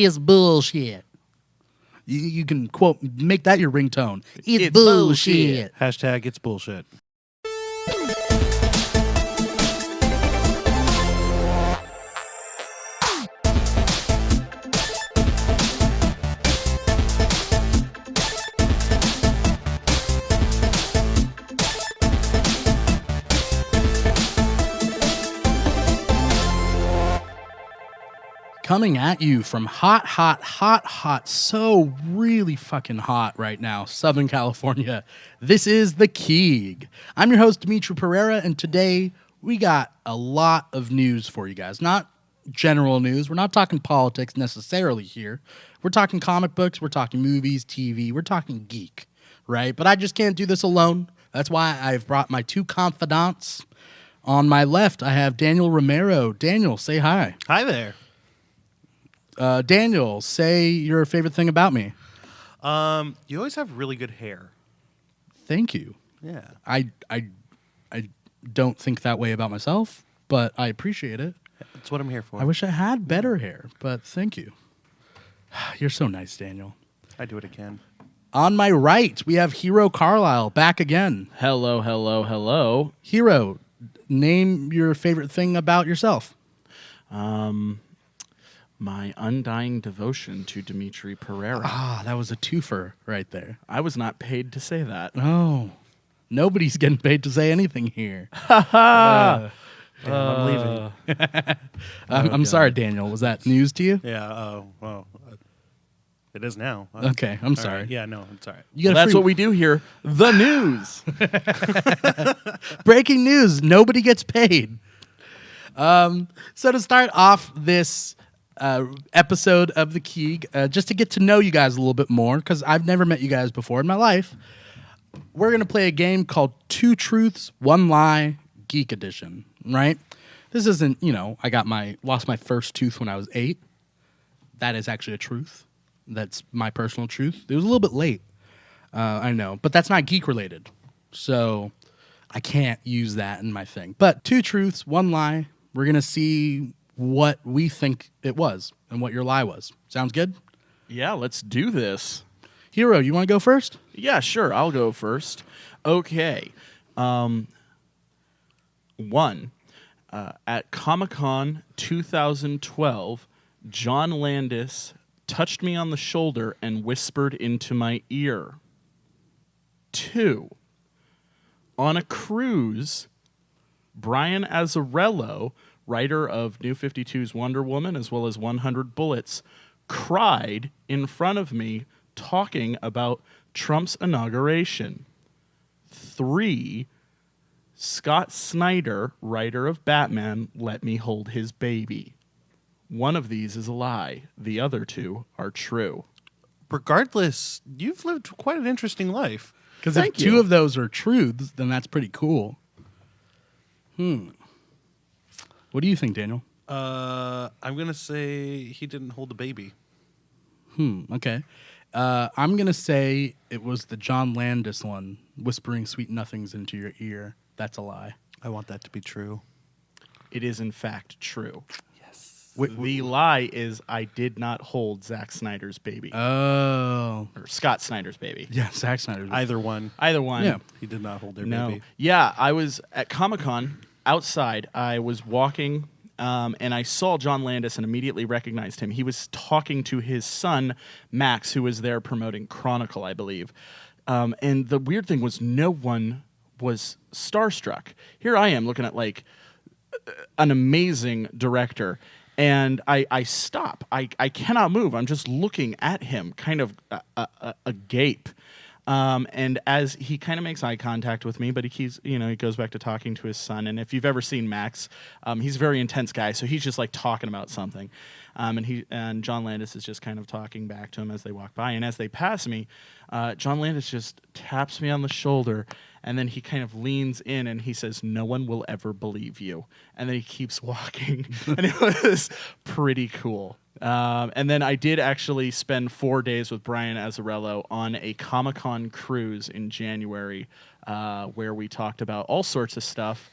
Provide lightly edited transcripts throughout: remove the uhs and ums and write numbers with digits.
It's bullshit. You can make that your ringtone. It's bullshit. Hashtag it's bullshit. Coming at you from hot, so really fucking hot right now, Southern California. This is the Keeg. I'm your host, Dimithri Perera, and today we got a lot of news for you guys. Not general news. We're not talking politics necessarily here. We're talking comic books. We're talking movies, TV. We're talking geek, right? But I just can't do this alone. That's why I've brought my two confidants. On my left, I have Daniel Romero. Daniel, say hi. Hi there. Daniel, say your favorite thing about me. You always have really good hair. Thank you. Yeah. I don't think that way about myself, but I appreciate it. That's what I'm here for. I wish I had better hair, but thank you. You're so nice, Daniel. I do it again. On my right, we have Hero Carlisle back again. Hello, hello, hello. Hero, name your favorite thing about yourself. My undying devotion to Dimithri Perera. Ah, that was a twofer right there. I was not paid to say that. Oh, nobody's getting paid to say anything here. I'm leaving. I'm sorry, Daniel. Was that news to you? Yeah. Well, it is now. Okay, I'm sorry. Right. Yeah, no, I'm sorry. You got That's what we do here. The news. Breaking news. Nobody gets paid. So to start off this episode of the Keeg, just to get to know you guys a little bit more, because I've never met you guys before in my life, we're going to play a game called Two Truths, One Lie, Geek Edition, right? This isn't, I lost my first tooth when I was 8. That is actually a truth. That's my personal truth. It was a little bit late, I know, but that's not geek related, so I can't use that in my thing. But two truths, one lie. We're going to see what we think it was and what your lie was. Sounds good? Yeah, let's do this. Hero, you want to go first? Yeah, sure. I'll go first. Okay. One. At Comic-Con 2012, John Landis touched me on the shoulder and whispered into my ear. 2. On a cruise, Brian Azzarello, writer of New 52's Wonder Woman as well as 100 Bullets, cried in front of me talking about Trump's inauguration. 3. Scott Snyder, writer of Batman, let me hold his baby. One of these is a lie. The other two are true. Regardless, you've lived quite an interesting life. Because if two of those are truths, then that's pretty cool. What do you think, Daniel? I'm going to say he didn't hold the baby. Okay. I'm going to say it was the John Landis one, whispering sweet nothings into your ear. That's a lie. I want that to be true. It is, in fact, true. Yes. The lie is I did not hold Zack Snyder's baby. Oh. Or Scott Snyder's baby. Yeah, Zack Snyder's baby. Either one. Either one. Yeah. He did not hold their No. baby. Yeah, I was at Comic-Con outside. I was walking, and I saw John Landis and immediately recognized him. He was talking to his son, Max, who was there promoting Chronicle, I believe. And the weird thing was no one was starstruck. Here I am looking at, like, an amazing director, and I stop. I cannot move. I'm just looking at him, kind of agape. And as he kind of makes eye contact with me, but he goes back to talking to his son. And if you've ever seen Max, he's a very intense guy, so he's just like talking about something. And John Landis is just kind of talking back to him as they walk by. And as they pass me, John Landis just taps me on the shoulder, and then he kind of leans in and he says, "No one will ever believe you." And then he keeps walking, and it was pretty cool. And then I did actually spend 4 days with Brian Azzarello on a Comic-Con cruise in January, where we talked about all sorts of stuff.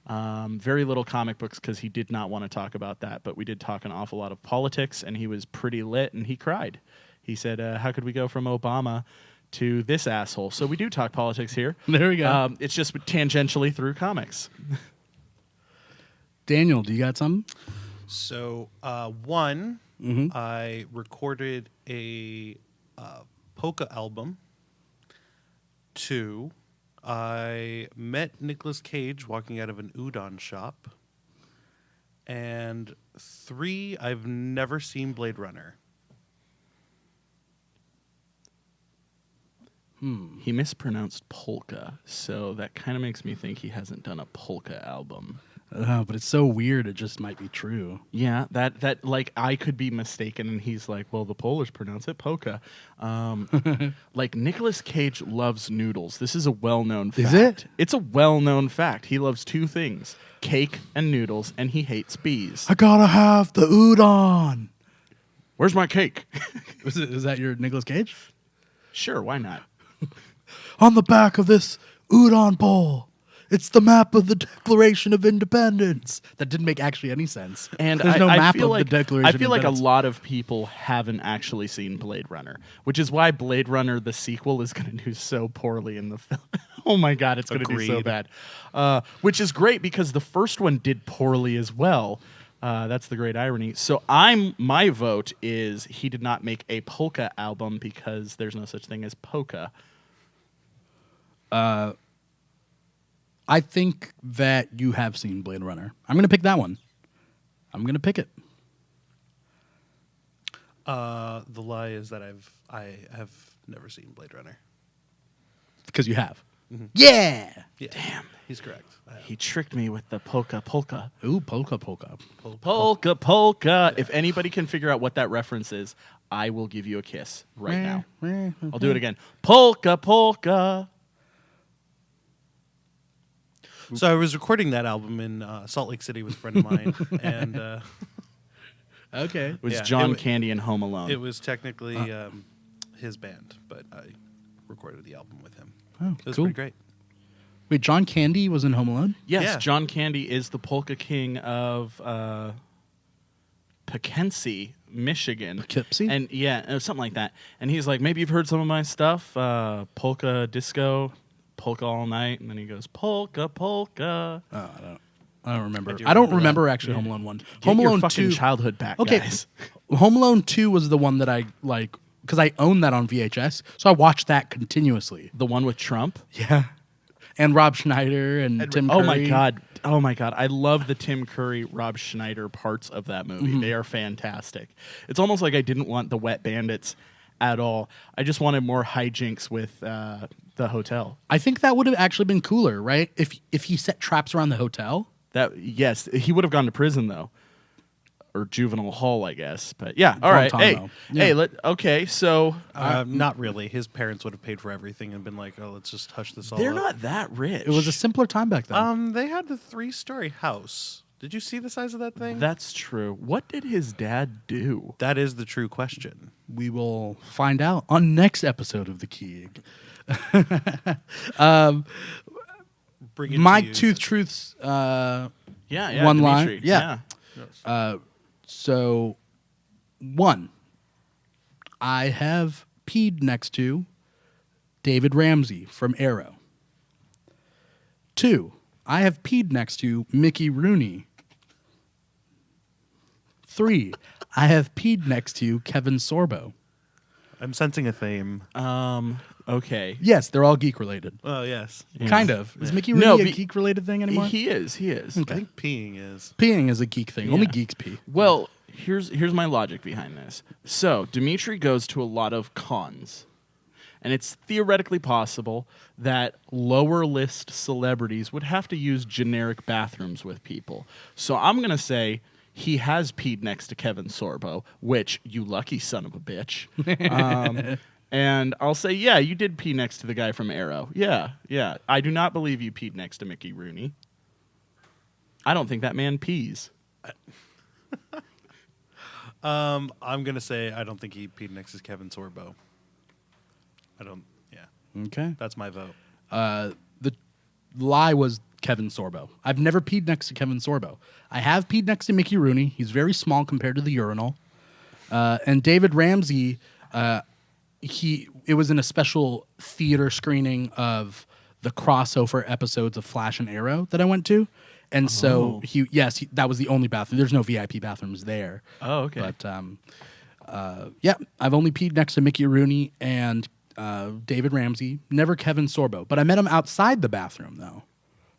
Very little comic books because he did not want to talk about that. But we did talk an awful lot of politics, and he was pretty lit, and he cried. He said, how could we go from Obama to this asshole? So we do talk politics here. There we go. It's just tangentially through comics. Daniel, do you got something? So, one, I recorded a polka album. 2, I met Nicolas Cage walking out of an udon shop. And 3, I've never seen Blade Runner. He mispronounced polka, so that kind of makes me think he hasn't done a polka album. But it's so weird. It just might be true. Yeah, that like I could be mistaken, and he's like, well, the Polish pronounce it polka. Like Nicolas Cage loves noodles. This is a well-known fact. Is it? It's a well-known fact. He loves 2 things: cake and noodles, and he hates bees. I gotta have the udon. Where's my cake? Is that your Nicolas Cage? Sure, why not? On the back of this udon bowl, it's the map of the Declaration of Independence. That didn't make actually any sense. And there's no I map feel of like, the Declaration. I feel of like a Independence. lot of people haven't actually seen Blade Runner, which is why Blade Runner the sequel is going to do so poorly in the film. Oh my god, it's going to do so Agreed. bad. Which is great because the first one did poorly as well. That's the great irony. So my vote is he did not make a polka album because there's no such thing as polka. I think that you have seen Blade Runner. I'm going to pick that one. I'm going to pick it. The lie is that I have never seen Blade Runner. Because you have. Yeah. Yeah. Damn. He's correct. I have. He tricked me with the polka. Ooh, polka. Polka. If anybody can figure out what that reference is, I will give you a kiss right now. I'll do it again. Polka. So I was recording that album in Salt Lake City with a friend of mine, and Okay. It was Yeah, John it Candy and Home Alone. it was technically his band, but I recorded the album with him. Oh, It was cool. pretty great. Wait, John Candy was in Home Alone? Yes, Yeah. John Candy is the polka king of Poughkeepsie, Michigan. Poughkeepsie? And yeah, something like that. And he's like, maybe you've heard some of my stuff, polka disco, polka all night, and then he goes polka. Oh, I don't remember. do I don't remember remember actually Home Alone 1. Get Home your Alone fucking 2. childhood back, Okay. guys. Home Alone 2 was the one that I like because I owned that on VHS, so I watched that continuously. The one with Trump. Yeah. And Rob Schneider and Tim Curry. Oh my god! I love the Tim Curry, Rob Schneider parts of that movie. They are fantastic. It's almost like I didn't want the Wet Bandits at all. I just wanted more hijinks with the hotel. I think that would have actually been cooler, right? If he set traps around the hotel. Yes, he would have gone to prison though, or juvenile hall, I guess. But yeah, all Long right. time, Hey, though. Yeah. okay. So Not really. His parents would have paid for everything and been like, "Oh, let's just hush this all they're up." not that rich. It was a simpler time back then. They had the 3-story house. Did you see the size of that thing? That's true. What did his dad do? That is the true question. We will find out on next episode of the Keeg. Bring it My to you. two truths. Yeah, One Dimithri. line. Yeah. So, 1, I have peed next to David Ramsey from Arrow. 2, I have peed next to Mickey Rooney. 3, I have peed next to Kevin Sorbo. I'm sensing a theme. Okay. Yes, they're all geek related. Oh, yes. Yeah. Kind of. Is Mickey Rooney No, a be- geek related thing anymore? He is. I think peeing is. Peeing is a geek thing. Only Yeah. geeks pee. Well, here's my logic behind this. So Dimithri goes to a lot of cons, and it's theoretically possible that lower list celebrities would have to use generic bathrooms with people. So I'm gonna say he has peed next to Kevin Sorbo, which you lucky son of a bitch. And I'll say, yeah, you did pee next to the guy from Arrow. Yeah. I do not believe you peed next to Mickey Rooney. I don't think that man pees. I'm gonna say I don't think he peed next to Kevin Sorbo. I don't. Yeah, Okay. that's my vote. The lie was Kevin Sorbo. I've never peed next to Kevin Sorbo. I have peed next to Mickey Rooney. He's very small compared to the urinal. And David Ramsey, it was in a special theater screening of the crossover episodes of Flash and Arrow that I went to. And so that was the only bathroom. There's no VIP bathrooms there. Oh, okay. But yeah, I've only peed next to Mickey Rooney and David Ramsey, never Kevin Sorbo. But I met him outside the bathroom, though.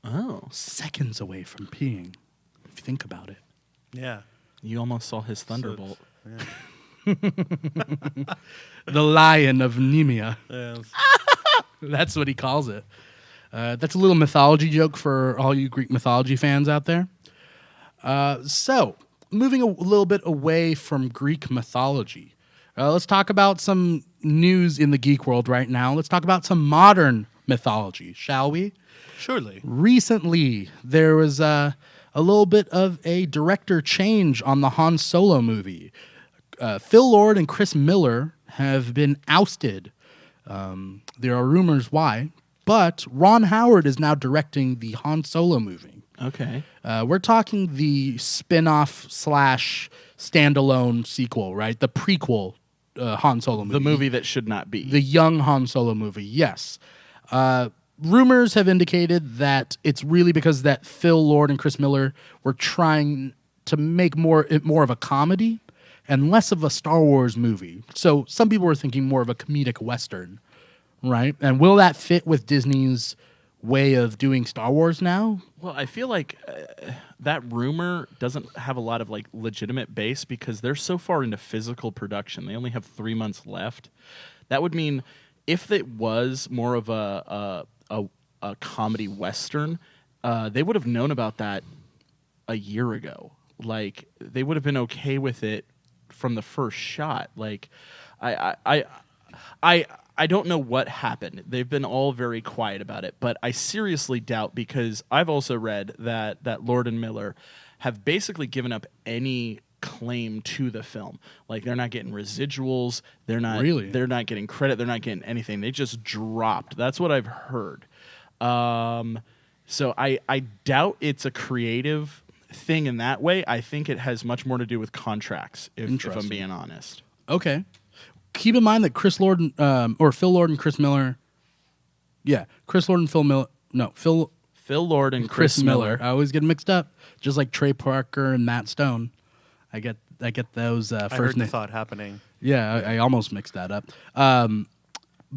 Oh. Seconds away from peeing, if you think about it. Yeah. You almost saw his thunderbolt. The Lion of Nemea. Yeah. That's what he calls it. That's a little mythology joke for all you Greek mythology fans out there. So, moving a little bit away from Greek mythology, let's talk about some news in the geek world right now. Let's talk about some modern mythology, shall we? Surely. Recently, there was a little bit of a director change on the Han Solo movie. Phil Lord and Chris Miller have been ousted. There are rumors why, but Ron Howard is now directing the Han Solo movie. Okay. We're talking the spin-off / standalone sequel, right? The prequel Han Solo movie. The movie that should not be. The young Han Solo movie, yes. Rumors have indicated that it's really because that Phil Lord and Chris Miller were trying to make more of a comedy and less of a Star Wars movie. So some people were thinking more of a comedic Western, right? And will that fit with Disney's way of doing Star Wars now? Well, I feel like that rumor doesn't have a lot of like legitimate base because they're so far into physical production. They only have 3 months left. That would mean if it was more of a comedy Western, they would have known about that a year ago. Like they would have been okay with it from the first shot. Like I don't know what happened. They've been all very quiet about it, but I seriously doubt, because I've also read that Lord and Miller have basically given up any claim to the film. Like they're not getting residuals, they're not getting credit, they're not getting anything. They just dropped. That's what I've heard. So I doubt it's a creative thing in that way. I think it has much more to do with contracts, if I'm being honest. Okay. Keep in mind that Phil Lord and Chris Miller. Yeah, Chris Lord and Phil Miller. No, Phil Lord and Chris Miller. I always get mixed up, just like Trey Parker and Matt Stone. I get those first I heard the names. thought happening. Yeah, I almost mixed that up.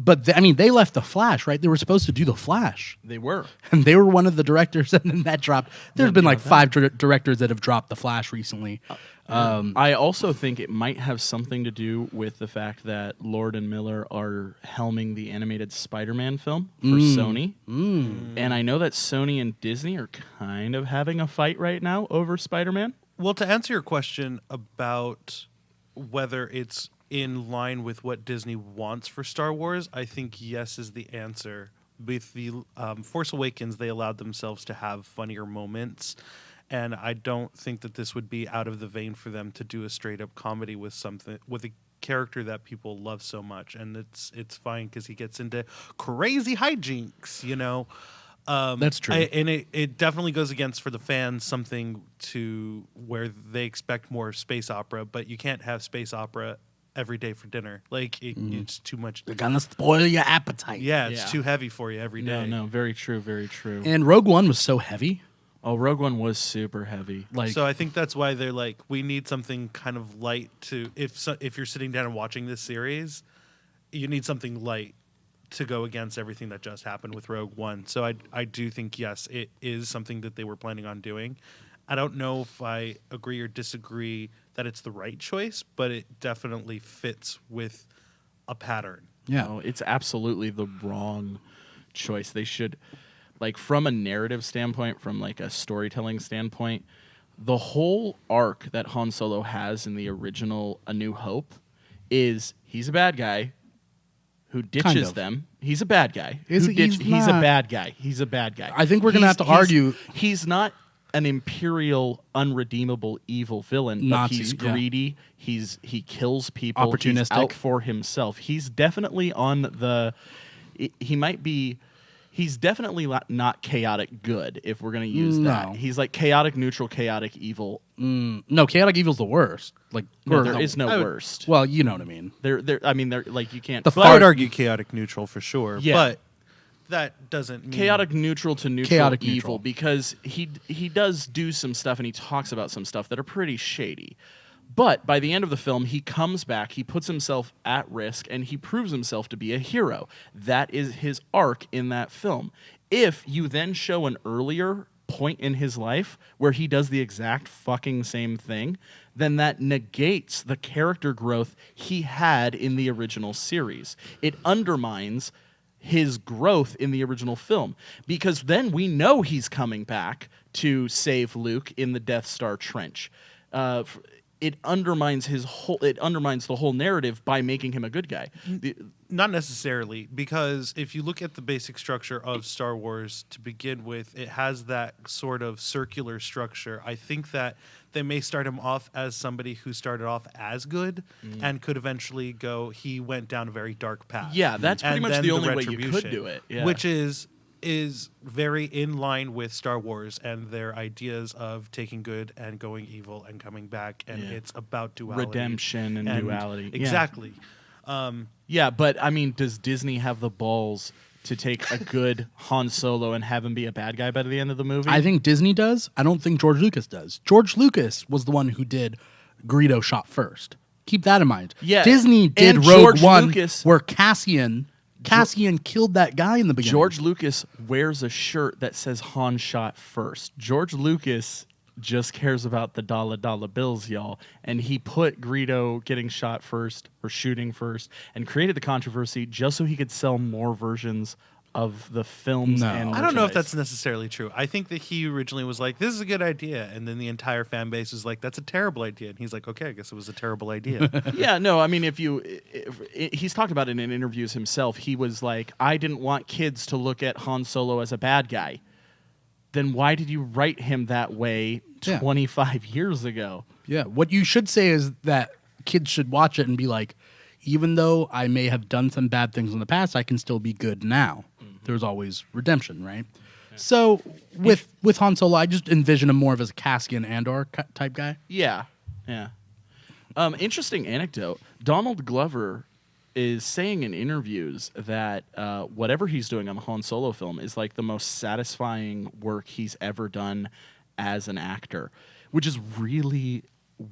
But they left the Flash, right? They were supposed to do the Flash. They were. And they were one of the directors, and then that dropped. There's been like 5 directors that have dropped the Flash recently. I also think it might have something to do with the fact that Lord and Miller are helming the animated Spider-Man film for Sony. And I know that Sony and Disney are kind of having a fight right now over Spider-Man. Well, to answer your question about whether it's in line with what Disney wants for Star Wars, I think yes is the answer. With the Force Awakens, they allowed themselves to have funnier moments, and I don't think that this would be out of the vein for them to do a straight up comedy with a character that people love so much. And it's fine because he gets into crazy hijinks, you know. That's true. And it definitely goes against, for the fans, something to where they expect more space opera, but you can't have space opera every day for dinner. Like it's too much. They're gonna spoil your appetite. Yeah, it's too heavy for you every day. No, very true, very true. And Rogue One was so heavy. Oh, Rogue One was super heavy. Like, so I think that's why they're like, we need something kind of light to, if you're sitting down and watching this series, you need something light to go against everything that just happened with Rogue One. So I do think, yes, it is something that they were planning on doing. I don't know if I agree or disagree that it's the right choice, but it definitely fits with a pattern. yeah. No, it's absolutely the wrong choice. They should, like, from a narrative standpoint, from like a storytelling standpoint, the whole arc that Han Solo has in the original A New Hope is he's a bad guy who ditches them. He's a bad guy. He's a bad guy. He's a bad guy. I think we're going to have to argue. He's not an imperial, unredeemable, evil villain, but Nazi, he's greedy. yeah. He kills people. Opportunistic. He's out for himself. He's definitely on the. He might be He's definitely not chaotic good, if we're going to use No. that. He's like chaotic neutral, chaotic evil. No, chaotic evil's the worst. Like, No, or there is no worst. Well, you know what I mean. I mean, they're like you can't. The I would argue chaotic neutral for sure. Yeah. But that doesn't mean chaotic neutral to neutral Chaotic evil neutral. because he does do some stuff and he talks about some stuff that are pretty shady. But by the end of the film, he comes back, he puts himself at risk, and he proves himself to be a hero. That is his arc in that film. If you then show an earlier point in his life where he does the exact fucking same thing, then that negates the character growth he had in the original series. It undermines his growth in the original film because then we know he's coming back to save Luke in the Death Star trench. It undermines the whole narrative by making him a good guy. Not necessarily, because if you look at the basic structure of Star Wars to begin with, it has that sort of circular structure. I think that they may start him off as somebody who started off as good and could eventually go, he went down a very dark path. Yeah, that's pretty And much then the only way you retribution, could do it. Yeah. which is very in line with Star Wars and their ideas of taking good and going evil and coming back, and it's about duality. Redemption and duality. Yeah. Exactly. Yeah, but I mean, does Disney have the balls to take a good Han Solo and have him be a bad guy by the end of the movie? I think Disney does. I don't think George Lucas does. George Lucas was the one who did Greedo shot first. Keep that in mind. Yeah, Disney did and Rogue George One, Lucas- where Cassian killed that guy in the beginning. George Lucas wears a shirt that says Han shot first. George Lucas just cares about the dollar bills, y'all. And he put Greedo getting shot first or shooting first and created the controversy just so he could sell more versions of the films. No. And I don't know if merchandise. that's necessarily true. I think that he originally was like, this is a good idea. And then the entire fan base was like, that's a terrible idea. And he's like, okay, I guess it was a terrible idea. Yeah, no, I mean, he's talked about it in interviews himself. He was like, I didn't want kids to look at Han Solo as a bad guy. Then why did you write him that way 25 years ago? Yeah, what you should say is that kids should watch it and be like, even though I may have done some bad things in the past, I can still be good now. There's always redemption, right? Yeah. So with Han Solo, I just envision him more of as a Cassian Andor type guy. Yeah, yeah. Interesting anecdote. Donald Glover is saying in interviews that whatever he's doing on the Han Solo film is like the most satisfying work he's ever done as an actor, which is really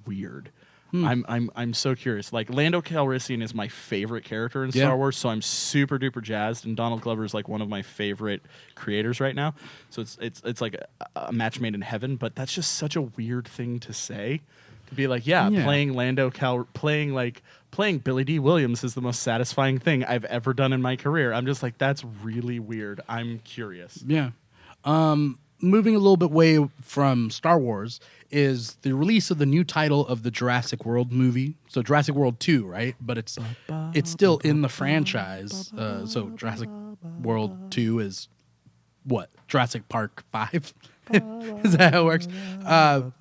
weird. I'm so curious. Like Lando Calrissian is my favorite character in Star Wars, so I'm super duper jazzed. And Donald Glover is like one of my favorite creators right now. So it's like a match made in heaven. But that's just such a weird thing to say. To be like, playing playing Billy D. Williams is the most satisfying thing I've ever done in my career. I'm just like, that's really weird. I'm curious. Yeah. Moving a little bit away from Star Wars is the release of the new title of the Jurassic World movie. So Jurassic World 2, right? But it's still in the franchise. So Jurassic World 2 is what? Jurassic Park 5? Is that how it works?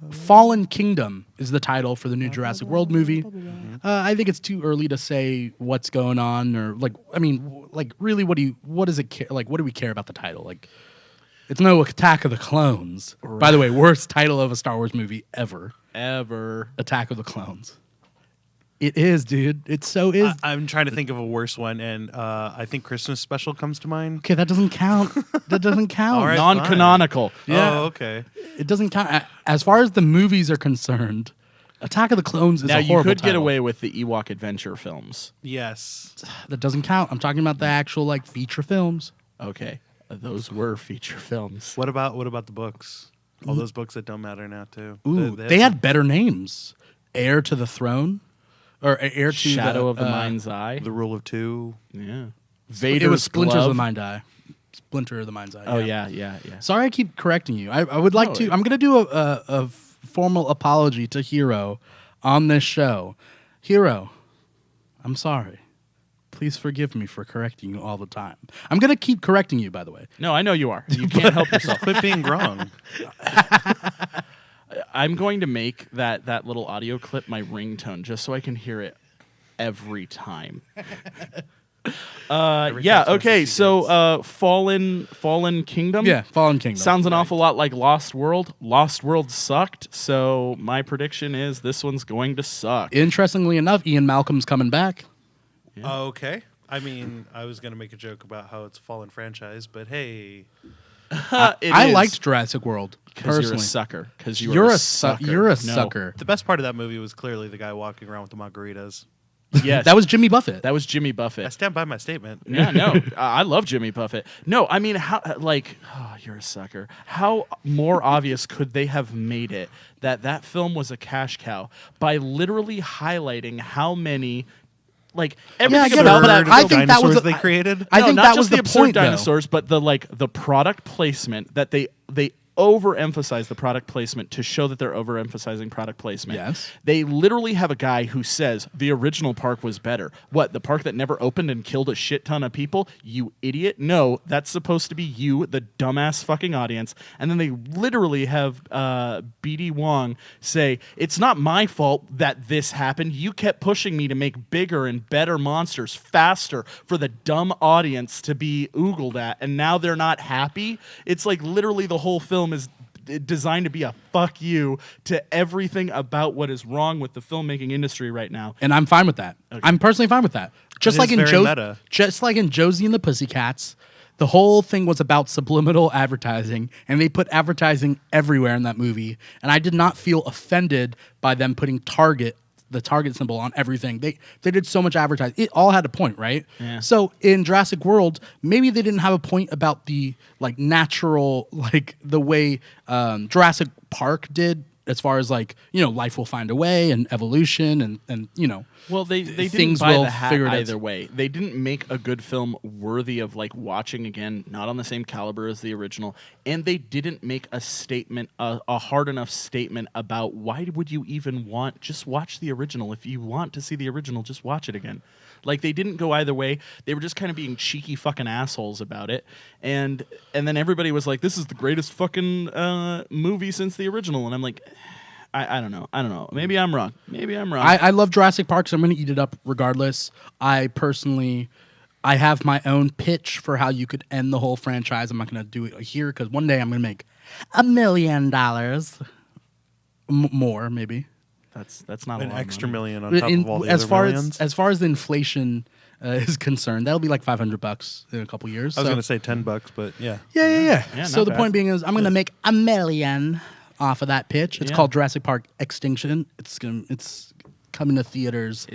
Fallen Kingdom is the title for the new Jurassic World movie. I think it's too early to say what's going on, or really, what does it care? Like, what do we care about the title? Like, it's no Attack of the Clones. Right. By the way, worst title of a Star Wars movie ever. Attack of the Clones. It is, dude. It so is. I'm trying to think of a worse one, and I think Christmas Special comes to mind. Okay, that doesn't count. That doesn't count. All right, non-canonical. Yeah. Oh, okay. It doesn't count. As far as the movies are concerned, Attack of the Clones is now a horrible you could title. get away with the Ewok adventure films. Yes. That doesn't count. I'm talking about the actual feature films. Okay, those were feature films. What about the books? All those books that don't matter now too. Ooh, they had better names. Heir to the Throne, or Heir to Shadow of the Mind's Eye. The Rule of Two. Yeah. It was Splinters Glove. of the Mind Eye. Splinter of the Mind's Eye. Oh yeah. Sorry, I keep correcting you. I would like to. I'm going to do a formal apology to Hero on this show. Hero, I'm sorry. Please forgive me for correcting you all the time. I'm going to keep correcting you, by the way. No, I know you are. You can't help yourself. Quit being wrong. I'm going to make that little audio clip my ringtone just so I can hear it every time. Every Yeah. cat's worse Okay. than she So, gets. Fallen Kingdom. Yeah, Fallen Kingdom. Sounds an awful lot like Lost World. Lost World sucked. So my prediction is this one's going to suck. Interestingly enough, Ian Malcolm's coming back. Okay. I mean, I was going to make a joke about how it's a fallen franchise, but hey. I liked Jurassic World because you're personally. a sucker. Because You're a sucker. You're a No. sucker. The best part of that movie was clearly the guy walking around with the margaritas. Yes, That was Jimmy Buffett. that was Jimmy I Buffett. stand by my statement. Yeah, no, I love Jimmy Buffett. No, I mean, how? Like, oh, you're a sucker. How more obvious could they have made it that film was a cash cow by literally highlighting how many, like, everything I get it, about but that I film- think that was dinosaurs the- they created. I No, think not that just was the the absurd point, though. dinosaurs, but the product placement that they overemphasize the product placement to show that they're overemphasizing product placement. Yes. They literally have a guy who says the original park was better. What, the park that never opened and killed a shit ton of people? You idiot. No, that's supposed to be you, the dumbass fucking audience. And then they literally have BD Wong say, it's not my fault that this happened. You kept pushing me to make bigger and better monsters faster for the dumb audience to be oogled at. And now they're not happy. It's like literally the whole film is designed to be a fuck you to everything about what is wrong with the filmmaking industry right now. And I'm fine with that. I'm personally fine with that. Just It like is in very meta. just like in Josie and the Pussycats, the whole thing was about subliminal advertising, and they put advertising everywhere in that movie. And I did not feel offended by them putting the Target symbol on everything. They did so much advertising. It all had a point, right? Yeah. So in Jurassic World, maybe they didn't have a point about the like natural, like the way Jurassic Park did, as far as like, you know, life will find a way and evolution and you know. Well, they didn't things buy will the hat figure it out. either way. They didn't make a good film worthy of like watching again, not on the same caliber as the original, and they didn't make a statement, a hard enough statement about why would you even want, just watch the original. If you want to see the original, just watch it again. Like they didn't go either way. They were just kind of being cheeky fucking assholes about it, and then everybody was like, "This is the greatest fucking movie since the original," and I'm like, I don't know. I don't know. Maybe I'm wrong. I love Jurassic Park, so I'm going to eat it up regardless. I have my own pitch for how you could end the whole franchise. I'm not going to do it here because one day I'm going to make $1 million more, maybe. That's not An a lot of extra money. million on top of all the as other far millions. as far as the inflation is concerned, that'll be like $500 in a couple years. I was So- going to say $10, but yeah. Yeah. Yeah, So not the bad. point being is, I'm going to make $1 million off of that pitch. It's Yeah. called Jurassic Park Extinction. It's coming to theaters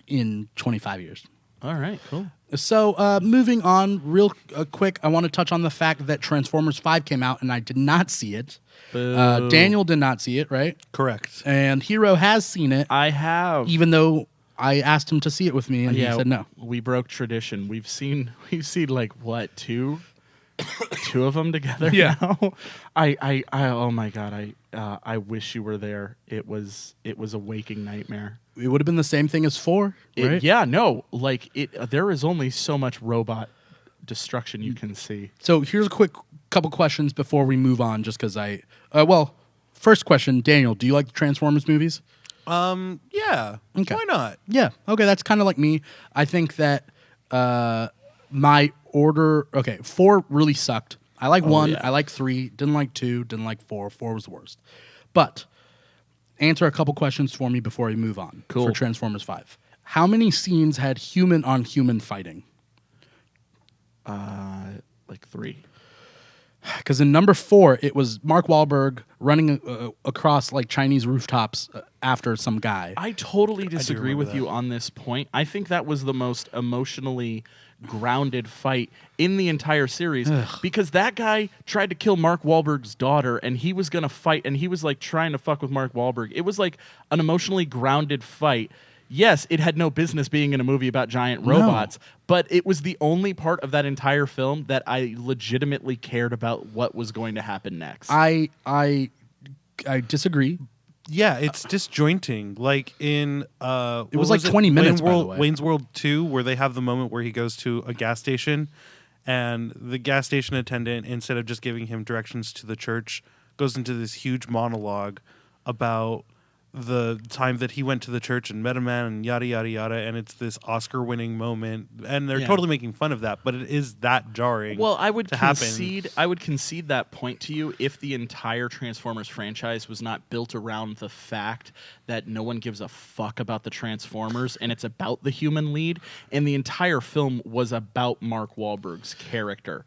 in 25 years. All right, cool. So moving on real quick, I want to touch on the fact that Transformers 5 came out and I did not see it. Boo. Daniel did not see it, right? Correct. And Hero has seen it, I have. even though I asked him to see it with me and he said no. We broke tradition. We've seen like what, two of them together. Yeah. Now? I oh my god. I wish you were there. It was a waking nightmare. It would have been the same thing as 4, right? Yeah. No. Like it. There is only so much robot destruction you can see. So here's a quick couple questions before we move on, just because first question, Daniel, do you like the Transformers movies? Yeah. Okay. Why not? Yeah. Okay, that's kind of like me. I think that my order, 4 really sucked. I like 1, yeah. I like 3, didn't like 2, didn't like 4. 4 was the worst. But answer a couple questions for me before we move on Cool. for Transformers 5. How many scenes had human on human fighting? Like 3. Because in number 4, it was Mark Wahlberg running across like Chinese rooftops after some guy. I totally disagree remember with that. you on this point. I think that was the most emotionally grounded fight in the entire series because that guy tried to kill Mark Wahlberg's daughter and he was going to fight and he was like trying to fuck with Mark Wahlberg. It was like an emotionally grounded fight. Yes, it had no business being in a movie about giant robots, but it was the only part of that entire film that I legitimately cared about what was going to happen next. I disagree. Yeah, it's disjointing. Like in It was like 20 minutes, by the way. Wayne's World 2, where they have the moment where he goes to a gas station, and the gas station attendant, instead of just giving him directions to the church, goes into this huge monologue about the time that he went to the church and met a man and yada yada yada, and it's this Oscar-winning moment, and they're totally making fun of that, but it is that jarring. Well, I would to concede. happen. I would concede that point to you if the entire Transformers franchise was not built around the fact that no one gives a fuck about the Transformers and it's about the human lead, and the entire film was about Mark Wahlberg's character.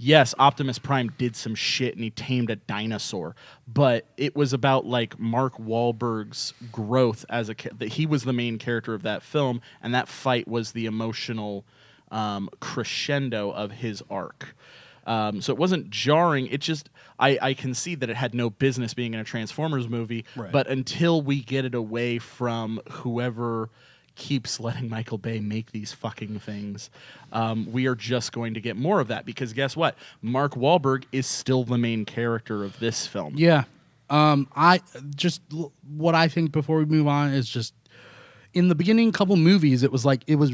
Yes, Optimus Prime did some shit and he tamed a dinosaur, but it was about like Mark Wahlberg's growth as that he was the main character of that film, and that fight was the emotional crescendo of his arc. So it wasn't jarring. It just I can see that it had no business being in a Transformers movie, Right. but until we get it away from whoever keeps letting Michael Bay make these fucking things, we are just going to get more of that, because guess what? Mark Wahlberg is still the main character of this film. Yeah. What I think before we move on is just in the beginning couple movies, it was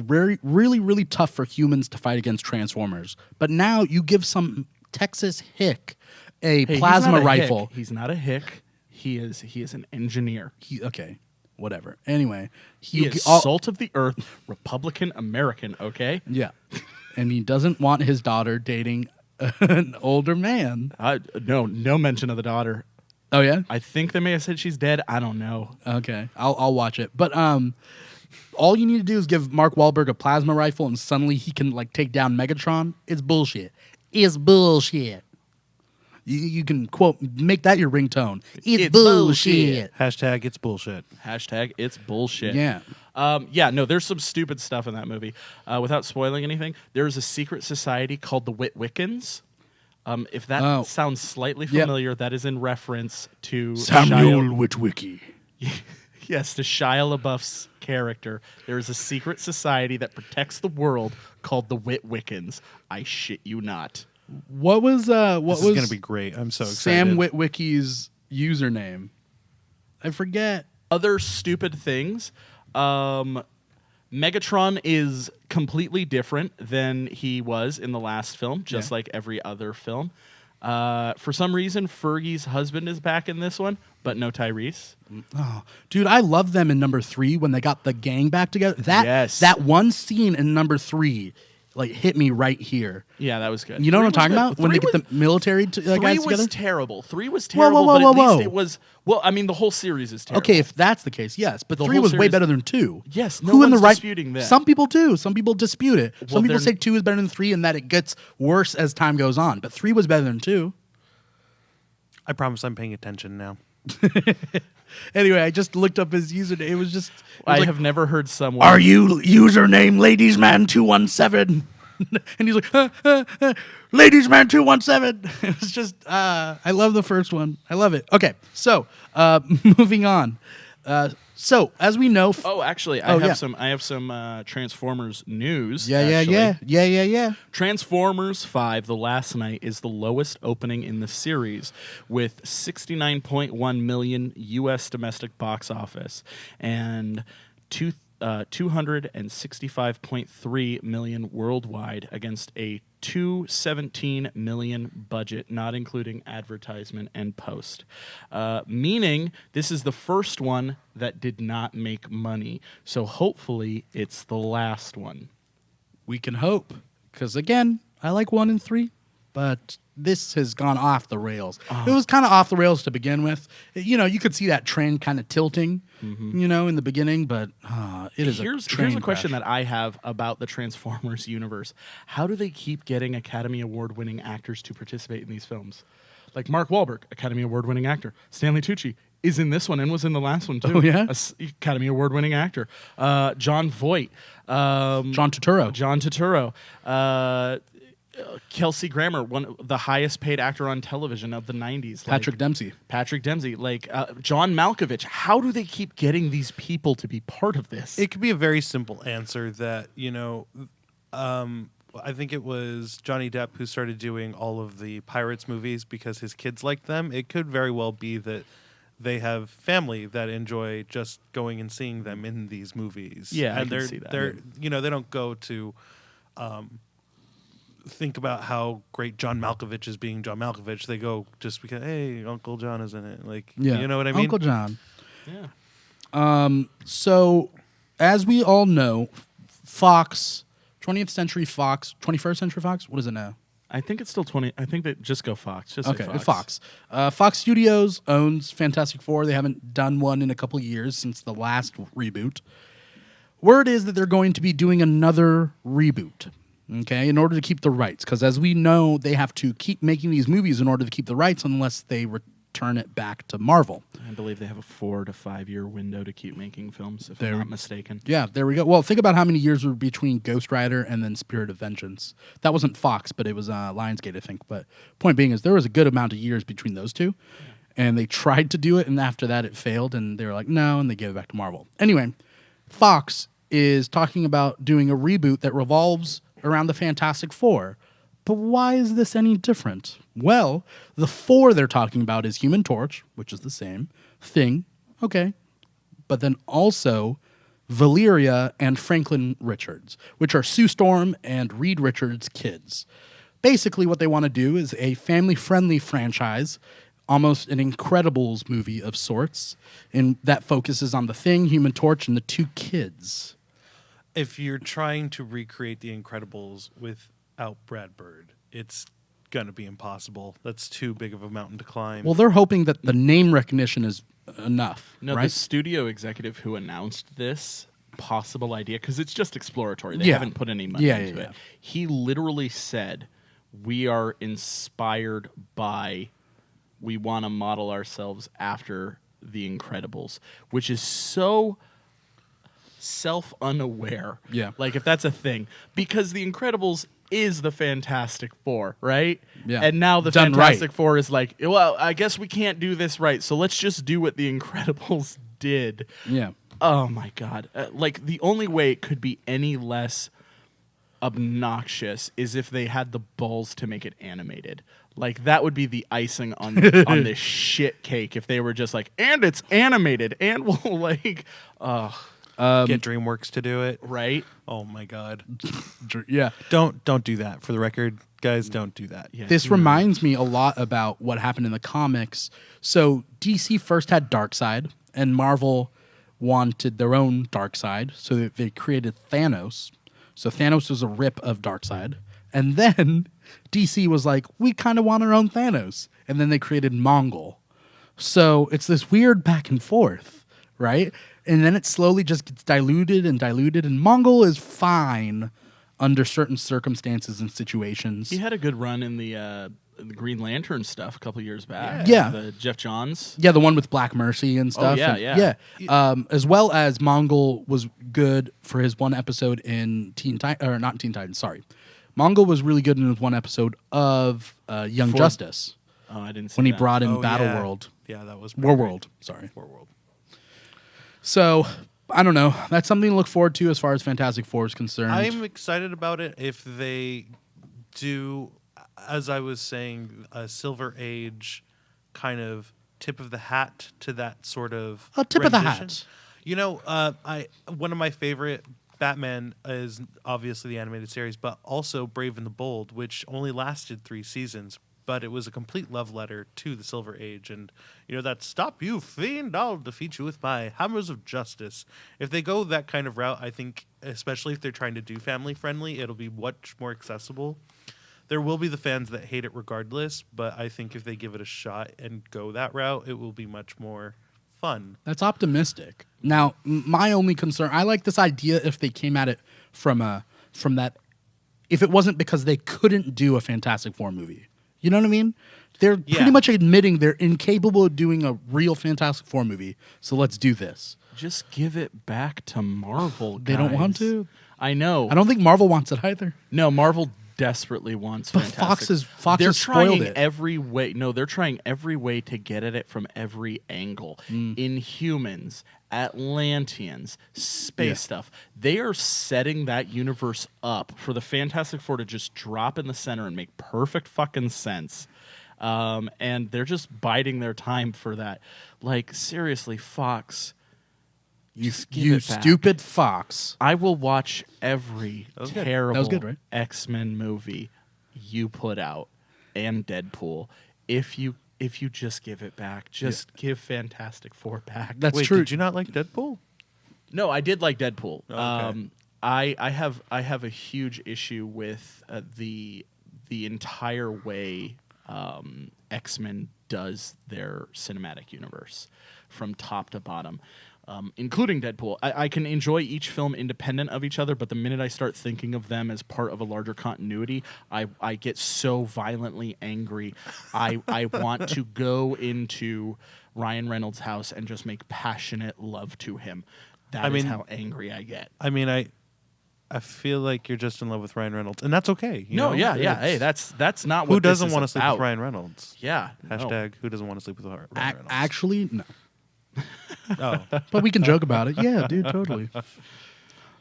really tough for humans to fight against Transformers. But now you give some Texas hick a Hey, plasma he's not a rifle. hick. He's not a hick. He is an engineer. Okay, whatever. Anyway, He is salt of the earth, Republican American, okay? Yeah. And he doesn't want his daughter dating an older man. No mention of the daughter. Oh yeah? I think they may have said she's dead. I don't know. Okay. I'll watch it. But all you need to do is give Mark Wahlberg a plasma rifle and suddenly he can like take down Megatron. It's bullshit. It's bullshit. You can make that your ringtone. It's bullshit. Hashtag it's bullshit. Hashtag it's bullshit. Yeah. There's some stupid stuff in that movie. Without spoiling anything, there's a secret society called the Witwickens. If that sounds slightly familiar, that is in reference to Witwicky. Yes, to Shia LaBeouf's character. There is a secret society that protects the world called the Witwickens. I shit you not. What was This is going to be great. I'm so excited. Sam Witwicky's username? I forget. Other stupid things. Megatron is completely different than he was in the last film, just like every other film. For some reason, Fergie's husband is back in this one, but no Tyrese. Oh, dude, I love them in number 3 when they got the gang back together. That one scene in number 3 like hit me right here. Yeah, that was good. You know what I'm talking about? When they get the military guys together? 3 was terrible. 3 was terrible, but at least it was... Well, I mean, the whole series is terrible. Okay, if that's the case, yes. But 3 was way better than 2. Yes, no one's disputing that. Some people do. Some people dispute it. Well, Some people say 2 is better than 3 and that it gets worse as time goes on. But 3 was better than 2. I promise I'm paying attention now. Anyway, I just looked up his username. It was just... I have never heard someone... Are you username ladiesman217? And he's like, Ladies Man 217. It was just, I love the first one. I love it. Okay, so moving on. So as we know, actually, I have some Transformers news. Yeah. Transformers 5: The Last Night is the lowest opening in the series, with 69.1 million U.S. domestic box office and 265.3 million worldwide against a 217 million budget, not including advertisement and post. Meaning this is the first one that did not make money. So hopefully it's the last one. We can hope. Because again, I like 1 and 3, but this has gone off the rails. It was kind of off the rails to begin with. You know, you could see that trend kind of tilting, in the beginning, but it is Here's a a question that I have about the Transformers universe. How do they keep getting Academy Award-winning actors to participate in these films? Like Mark Wahlberg, Academy Award-winning actor. Stanley Tucci is in this one and was in the last one, too. Oh, yeah? Academy Award-winning actor. Jon Voight. John Turturro. Kelsey Grammer, the highest paid actor on television of the 90s. Patrick Dempsey. John Malkovich. How do they keep getting these people to be part of this? It could be a very simple answer that, I think it was Johnny Depp who started doing all of the Pirates movies because his kids liked them. It could very well be that they have family that enjoy just going and seeing them in these movies. Yeah, and I can see that. They don't go to think about how great John Malkovich is being John Malkovich. They go just because, hey, Uncle John is in it. You know what I mean? Uncle John. Yeah. So, as we all know, Fox, 20th Century Fox, 21st Century Fox, what is it now? I think it's still 20. I think that just go Fox. Just say Okay, Fox. Fox. Fox Studios owns Fantastic Four. They haven't done one in a couple of years since the last reboot. Word is that they're going to be doing another reboot, okay, in order to keep the rights. Because as we know, they have to keep making these movies in order to keep the rights unless they return it back to Marvel. I believe they have a 4 to 5 year window to keep making films, if I'm not mistaken. Yeah, there we go. Well, think about how many years were between Ghost Rider and then Spirit of Vengeance. That wasn't Fox, but it was Lionsgate, I think. But point being is there was a good amount of years between those two. And they tried to do it, and after that it failed, and they were like, no, and they gave it back to Marvel. Anyway, Fox is talking about doing a reboot that revolves around the Fantastic Four. But why is this any different? Well, the four they're talking about is Human Torch, which is the same thing, okay, but then also Valeria and Franklin Richards, which are Sue Storm and Reed Richards' kids. Basically, what they want to do is a family-friendly franchise, almost an Incredibles movie of sorts, and that focuses on the Thing, Human Torch, and the two kids. If you're trying to recreate the Incredibles without Brad Bird, it's going to be impossible. That's too big of a mountain to climb. Well, they're hoping that the name recognition is enough, No, right? the studio executive who announced this possible idea, because it's just exploratory. They Yeah. haven't put any money Yeah, into yeah. it. He literally said, we are inspired by, we want to model ourselves after the Incredibles, which is so self-unaware. Yeah. Like, if that's a thing. Because the Incredibles is the Fantastic Four, right? Yeah. And now the Done Fantastic right. Four is like, well, I guess we can't do this right, so let's just do what the Incredibles did. Yeah. Oh my God. Like, the only way it could be any less obnoxious is if they had the balls to make it animated. Like, that would be the icing on this shit cake if they were just like, and it's animated, and we'll like, Get DreamWorks to do it. right? Oh my God. Yeah. Don't do that. For the record, guys, don't do that. Yeah. This reminds me a lot about what happened in the comics. So DC first had Darkseid, and Marvel wanted their own Darkseid, so they created Thanos. So Thanos was a rip of Darkseid. And then DC was like, we kind of want our own Thanos. And then they created Mongol. So it's this weird back and forth, right? And then it slowly just gets diluted, and Mongol is fine under certain circumstances and situations. He had a good run in the Green Lantern stuff a couple years back. Yeah. The Jeff Johns. Yeah, the one with Black Mercy and stuff. yeah, and, yeah. As well as Mongol was good for his one episode in not Teen Titans, sorry. Mongol was really good in his one episode of Young Justice Oh, I didn't see when he that. brought in Oh, Battle yeah. World. Yeah, that was War great. World, sorry. War World. So, I don't know. That's something to look forward to as far as Fantastic Four is concerned. I'm excited about it if they do, as I was saying, a Silver Age kind of tip of the hat to that sort of A tip of the rendition. hat. You know, one of my favorite Batman is obviously the animated series, but also Brave and the Bold, which only lasted 3 seasons. But it was a complete love letter to the Silver Age. And, you know, that stop you, fiend, I'll defeat you with my hammers of justice. If they go that kind of route, I think, especially if they're trying to do family friendly, it'll be much more accessible. There will be the fans that hate it regardless, but I think if they give it a shot and go that route, it will be much more fun. That's optimistic. Now, my only concern, I like this idea if they came at it from that, if it wasn't because they couldn't do a Fantastic Four movie. You know what I mean? They're Yeah. pretty much admitting they're incapable of doing a real Fantastic Four movie, so let's do this. Just give it back to Marvel, They don't want guys. to. I know. I don't think Marvel wants it either. No, Marvel desperately wants But Fantastic. Fox they're has spoiled trying it. every way. No, they're trying every way to get at it from every angle. Inhumans, Atlanteans, space stuff. They are setting that universe up for the Fantastic Four to just drop in the center and make perfect fucking sense. And they're just biding their time for that. Like, seriously, Fox. Just give You it back. stupid Fox. I will watch every was good. terrible That was good, right? X-Men movie you put out and Deadpool if you if you just give it back, just give Fantastic Four back. That's Wait, true. did you not like Deadpool? No, I did like Deadpool. Okay. I have a huge issue with the entire way X-Men does their cinematic universe from top to bottom, including Deadpool. I can enjoy each film independent of each other, but the minute I start thinking of them as part of a larger continuity, I get so violently angry. I want to go into Ryan Reynolds' house and just make passionate love to him. That is how angry I get. I mean, I feel like you're just in love with Ryan Reynolds, and that's okay. You know? Yeah. Hey, It's- that's not what Who doesn't this is want to sleep about. with Ryan Reynolds? Yeah. Hashtag who doesn't want to sleep with Ryan Reynolds? Actually, no. Oh, But we can joke about it. Yeah, dude, totally.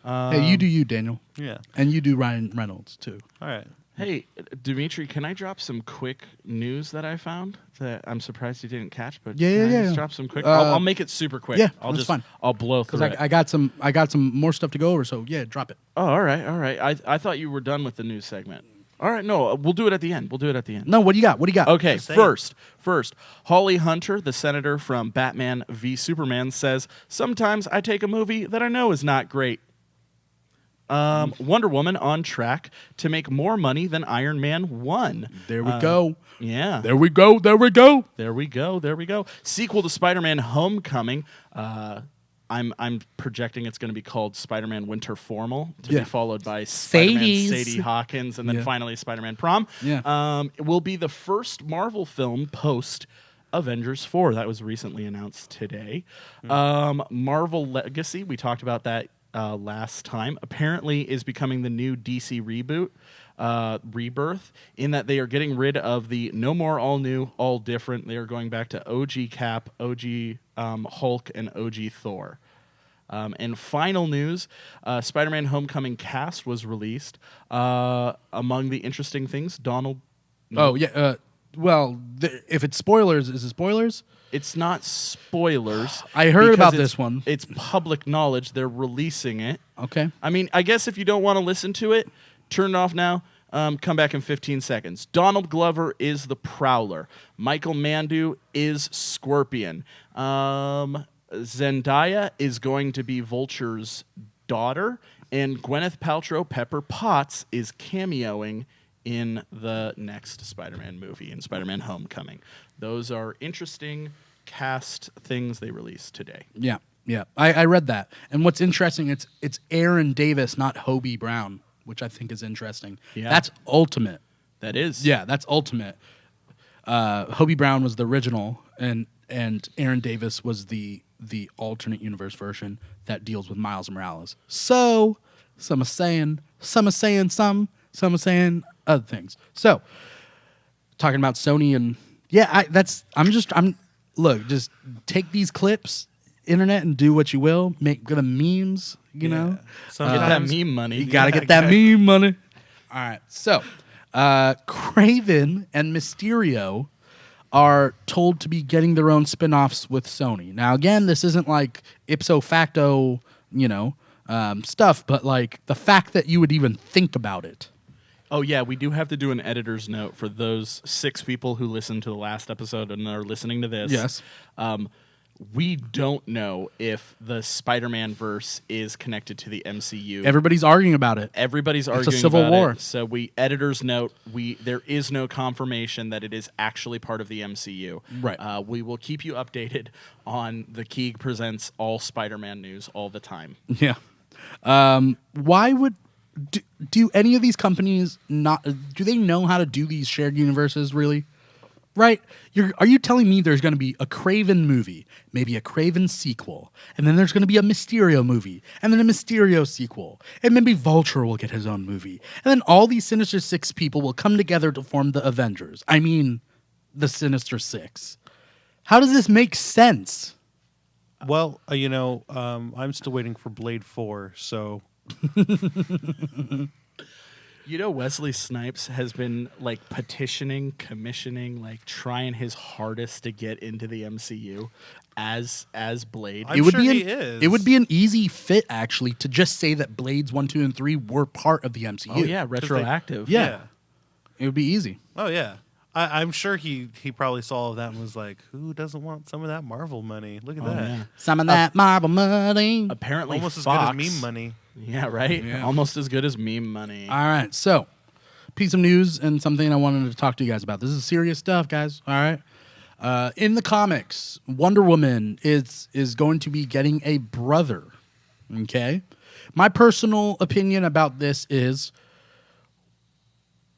Hey, you do you, Daniel. yeah. And you do Ryan Reynolds, too. All right. Hey, Dimitri, can I drop some quick news that I found that I'm surprised you didn't catch? But Yeah, can I yeah, just yeah. drop some quick. Uh, I'll make it super quick. yeah, I'll that's just fine. I'll blow through Because it. I got some more stuff to go over, so yeah, drop it. Oh, all right. I thought you were done with the news segment. All right, no, we'll do it at the end. No, what do you got? What do you got? Okay, Just saying. first, Holly Hunter, the senator from Batman v Superman, says, "Sometimes I take a movie that I know is not great." Wonder Woman on track to make more money than Iron Man 1. There we go. Yeah. There we go. There we go. There we go. Sequel to Spider-Man: Homecoming. I'm projecting it's going to be called Spider-Man: Winter Formal, to be followed by Spider-Man Sadies. Sadie Hawkins, and then Yeah. finally Spider-Man Prom. Yeah. It will be the first Marvel film post Avengers 4. That was recently announced today. Marvel Legacy, we talked about that last time, apparently is becoming the new DC reboot. Rebirth, in that they are getting rid of the no more all new, all different. They are going back to OG Cap, OG Hulk, and OG Thor. And final news, Spider-Man Homecoming cast was released. Among the interesting things, Donald... Oh, yeah. Well, if it's spoilers, is it spoilers? It's not spoilers. I heard because about it's- this one. It's public knowledge. They're releasing it. Okay. I mean, I guess if you don't want to listen to it, turn it off now. Come back in 15 seconds. Donald Glover is the Prowler. Michael Mandu is Scorpion. Zendaya is going to be Vulture's daughter. And Gwyneth Paltrow, Pepper Potts, is cameoing in the next Spider-Man movie, in Spider-Man Homecoming. Those are interesting cast things they released today. Yeah. Yeah. I read that. And what's interesting, it's Aaron Davis, not Hobie Brown, which I think is interesting. Yeah. That's ultimate. That is. Yeah, that's ultimate. Hobie Brown was the original, and Aaron Davis was the alternate universe version that deals with Miles Morales. So some are saying some, some are saying other things. So talking about Sony and look, just take these clips, internet, and do what you will. Make the memes, you know. Get that meme money. You gotta get that meme money. All right. So, Craven and Mysterio are told to be getting their own spin-offs with Sony. Now, again, this isn't like ipso facto, stuff, but like the fact that you would even think about it. Oh, yeah, we do have to do an editor's note for those 6 people who listened to the last episode and are listening to this. Yes. We don't know if the Spider-Man verse is connected to the MCU. Everybody's arguing about it. Everybody's arguing civil about war. it. So editor's note, there is no confirmation that it is actually part of the MCU. Right. We will keep you updated on the Keeg Presents all Spider-Man news all the time. Yeah. Why would do any of these companies not? Do they know how to do these shared universes? Really? Right? Are you telling me there's going to be a Craven movie, maybe a Craven sequel, and then there's going to be a Mysterio movie, and then a Mysterio sequel, and maybe Vulture will get his own movie, and then all these Sinister Six people will come together to form the Avengers? I mean, the Sinister Six. How does this make sense? Well, I'm still waiting for Blade 4, so... Wesley Snipes has been petitioning, commissioning, trying his hardest to get into the MCU as Blade. I'm sure he is. It would be an easy fit, actually, to just say that Blades 1, 2, and 3 were part of the MCU. Oh yeah, retroactive. Yeah. It would be easy. Oh, yeah. I'm sure he probably saw all of that and was like, "Who doesn't want some of that Marvel money? Look at that, Yeah. Some of that Marvel money. Apparently, almost Fox, as good as meme money." Yeah, right. Yeah. Almost as good as meme money. All right, so piece of news and something I wanted to talk to you guys about. This is serious stuff, guys. All right. In the comics, Wonder Woman is going to be getting a brother. Okay. My personal opinion about this is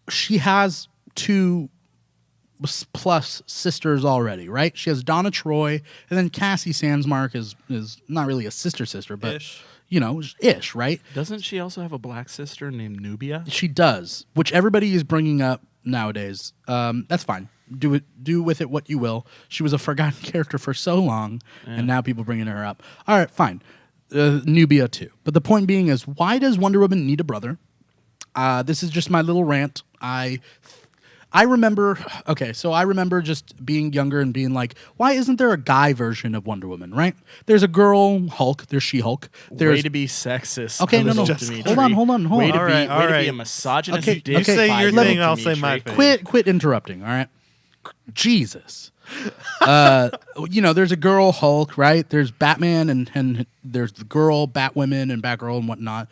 she has 2+ sisters already, right? She has Donna Troy, and then Cassie Sandsmark is not really a sister, but Ish. ish, right? Doesn't she also have a black sister named Nubia? She does, which everybody is bringing up nowadays. That's fine. Do with it what you will. She was a forgotten character for so long, and now people bringing her up. All right, fine. Nubia too. But the point being is, why does Wonder Woman need a brother? This is just my little rant. I remember, okay, so I remember just being younger and being like, why isn't there a guy version of Wonder Woman, right? There's a girl Hulk, there's She-Hulk. Way to be sexist. Okay, no, Dimithri. hold on. Way to All be, right, all way to be right. a misogynist. Okay, You say your dick, thing, I'll say Dimithri. my thing. Quit interrupting, all right? Jesus. There's a girl Hulk, right? There's Batman and there's the girl, Batwoman and Batgirl and whatnot.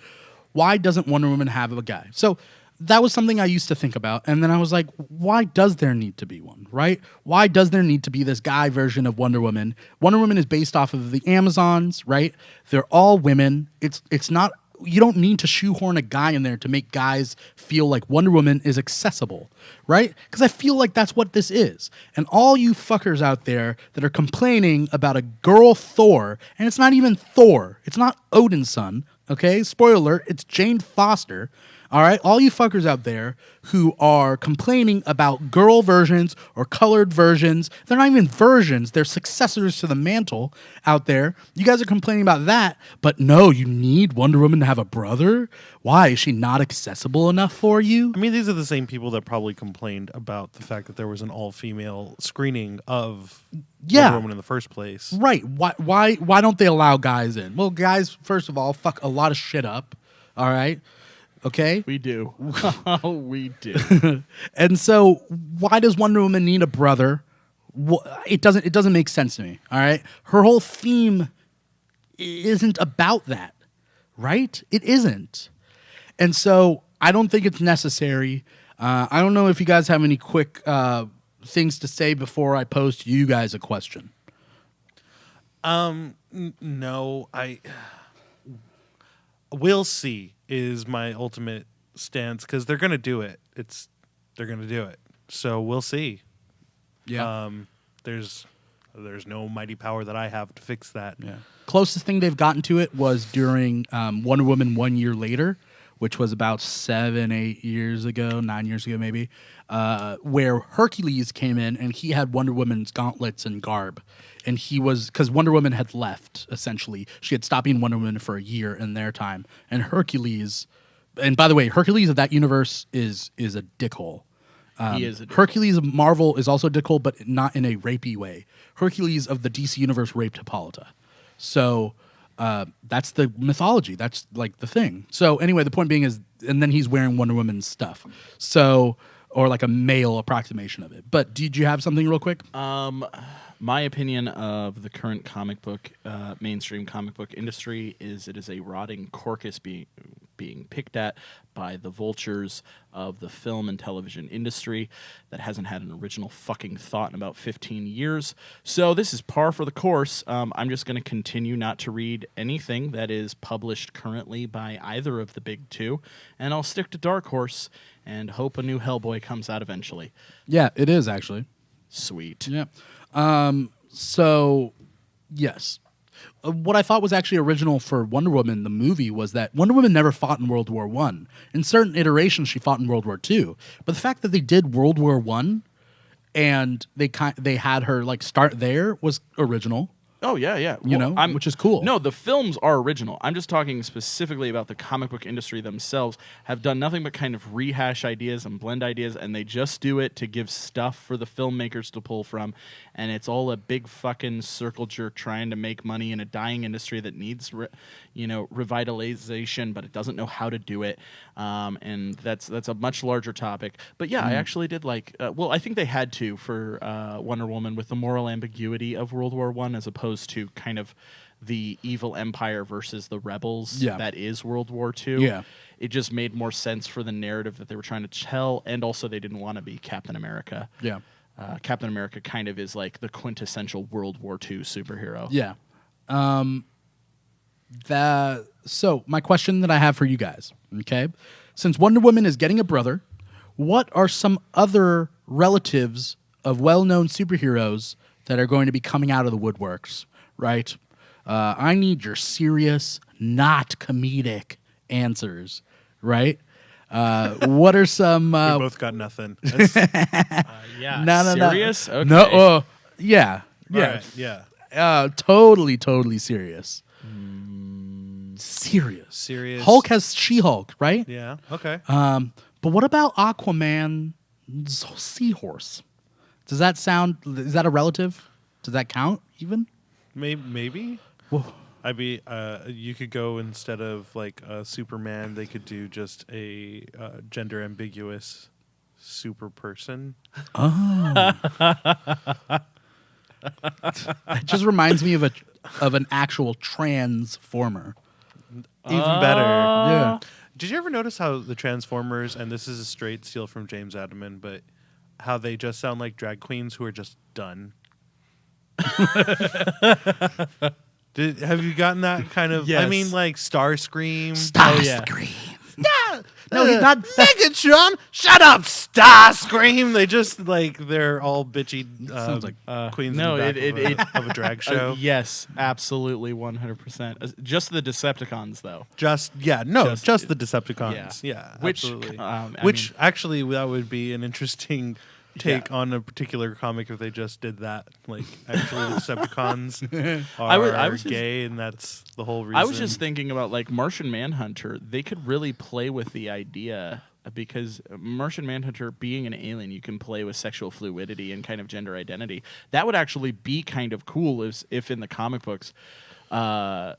Why doesn't Wonder Woman have a guy? So that was something I used to think about. And then I was like, why does there need to be one, right? Why does there need to be this guy version of Wonder Woman? Wonder Woman is based off of the Amazons, right? They're all women. It's not, you don't need to shoehorn a guy in there to make guys feel like Wonder Woman is accessible, right? Because I feel like that's what this is. And all you fuckers out there that are complaining about a girl Thor, and it's not even Thor, it's not Odin's son, okay? Spoiler alert, it's Jane Foster. All right, all you fuckers out there who are complaining about girl versions or colored versions, they're not even versions, they're successors to the mantle out there. You guys are complaining about that, but no, you need Wonder Woman to have a brother? Why? Is she not accessible enough for you? I mean, these are the same people that probably complained about the fact that there was an all-female screening of Wonder Woman in the first place. Right. Why don't they allow guys in? Well, guys, first of all, fuck a lot of shit up. All right? Okay? We do. We do. And so why does Wonder Woman need a brother? It doesn't make sense to me. All right? Her whole theme isn't about that. Right? It isn't. And so I don't think it's necessary. I don't know if you guys have any quick things to say before I pose to you guys a question. No, we'll see is my ultimate stance because they're gonna do it. They're gonna do it. So we'll see. Yeah. There's no mighty power that I have to fix that. Yeah. Closest thing they've gotten to it was during Wonder Woman 1 year later, which was about 9 years ago maybe, where Hercules came in and he had Wonder Woman's gauntlets and garb. And he was, because Wonder Woman had left, essentially. She had stopped being Wonder Woman for a year in their time. And Hercules, and by the way, Hercules of that universe is a dickhole. He is a dickhole. Hercules of Marvel is also a dickhole, but not in a rapey way. Hercules of the DC universe raped Hippolyta. So that's the mythology. That's like the thing. So anyway, the point being is, and then he's wearing Wonder Woman's stuff. So, or like a male approximation of it. But did you have something real quick? My opinion of the current comic book, mainstream comic book industry is it is a rotting carcass being picked at by the vultures of the film and television industry that hasn't had an original fucking thought in about 15 years. So this is par for the course. I'm just going to continue not to read anything that is published currently by either of the big two, and I'll stick to Dark Horse and hope a new Hellboy comes out eventually. Yeah, it is actually. Sweet. Yeah. So, yes. What I thought was actually original for Wonder Woman, the movie, was that Wonder Woman never fought in World War I. In certain iterations, she fought in World War II. But the fact that they did World War I and they had her like start there was original. Oh yeah, yeah. You know, which is cool. No, the films are original. I'm just talking specifically about the comic book industry themselves. Have done nothing but kind of rehash ideas and blend ideas, and they just do it to give stuff for the filmmakers to pull from. And it's all a big fucking circle jerk trying to make money in a dying industry that needs, revitalization, but it doesn't know how to do it. And that's a much larger topic. But yeah, I actually did like. I think they had to for Wonder Woman with the moral ambiguity of World War I, as opposed to kind of the evil empire versus the rebels that is World War II. Yeah. It just made more sense for the narrative that they were trying to tell, and also they didn't want to be Captain America. Yeah. Captain America kind of is like the quintessential World War II superhero. Yeah. So my question that I have for you guys, okay? Since Wonder Woman is getting a brother, what are some other relatives of well-known superheroes that are going to be coming out of the woodworks, right? I need your serious, not comedic answers, right? What are some... We both got nothing. Yeah. No. Serious? Okay. No, yeah. All right, yeah. Totally serious. Serious. Hulk has She-Hulk, right? Yeah. Okay. But what about Aquaman's seahorse? Is that a relative? Does that count even? Maybe. Whoa. I'd be. You could go instead of like Superman. They could do just a gender ambiguous super person. Oh. It just reminds me of an actual transformer. Even better. Yeah. Did you ever notice how the Transformers, and this is a straight steal from James Adamant, but how they just sound like drag queens who are just done? Have you gotten that kind of? Yes. I mean, like Starscream. Starscream. Yeah. No, he's not Megatron. Shut up, Starscream. They just they're all bitchy Sounds like queens no, in the back of a drag show. Yes, absolutely, 100%. Just the Decepticons, though. Just the Decepticons. Yeah, Which, absolutely. I Which actually that would be an interesting take on a particular comic if they just did that. Like actually, the Decepticons are I was gay, and that's the whole reason. I was just thinking about like Martian Manhunter. They could really play with the idea because Martian Manhunter being an alien, you can play with sexual fluidity and kind of gender identity. That would actually be kind of cool if in the comic books, Martian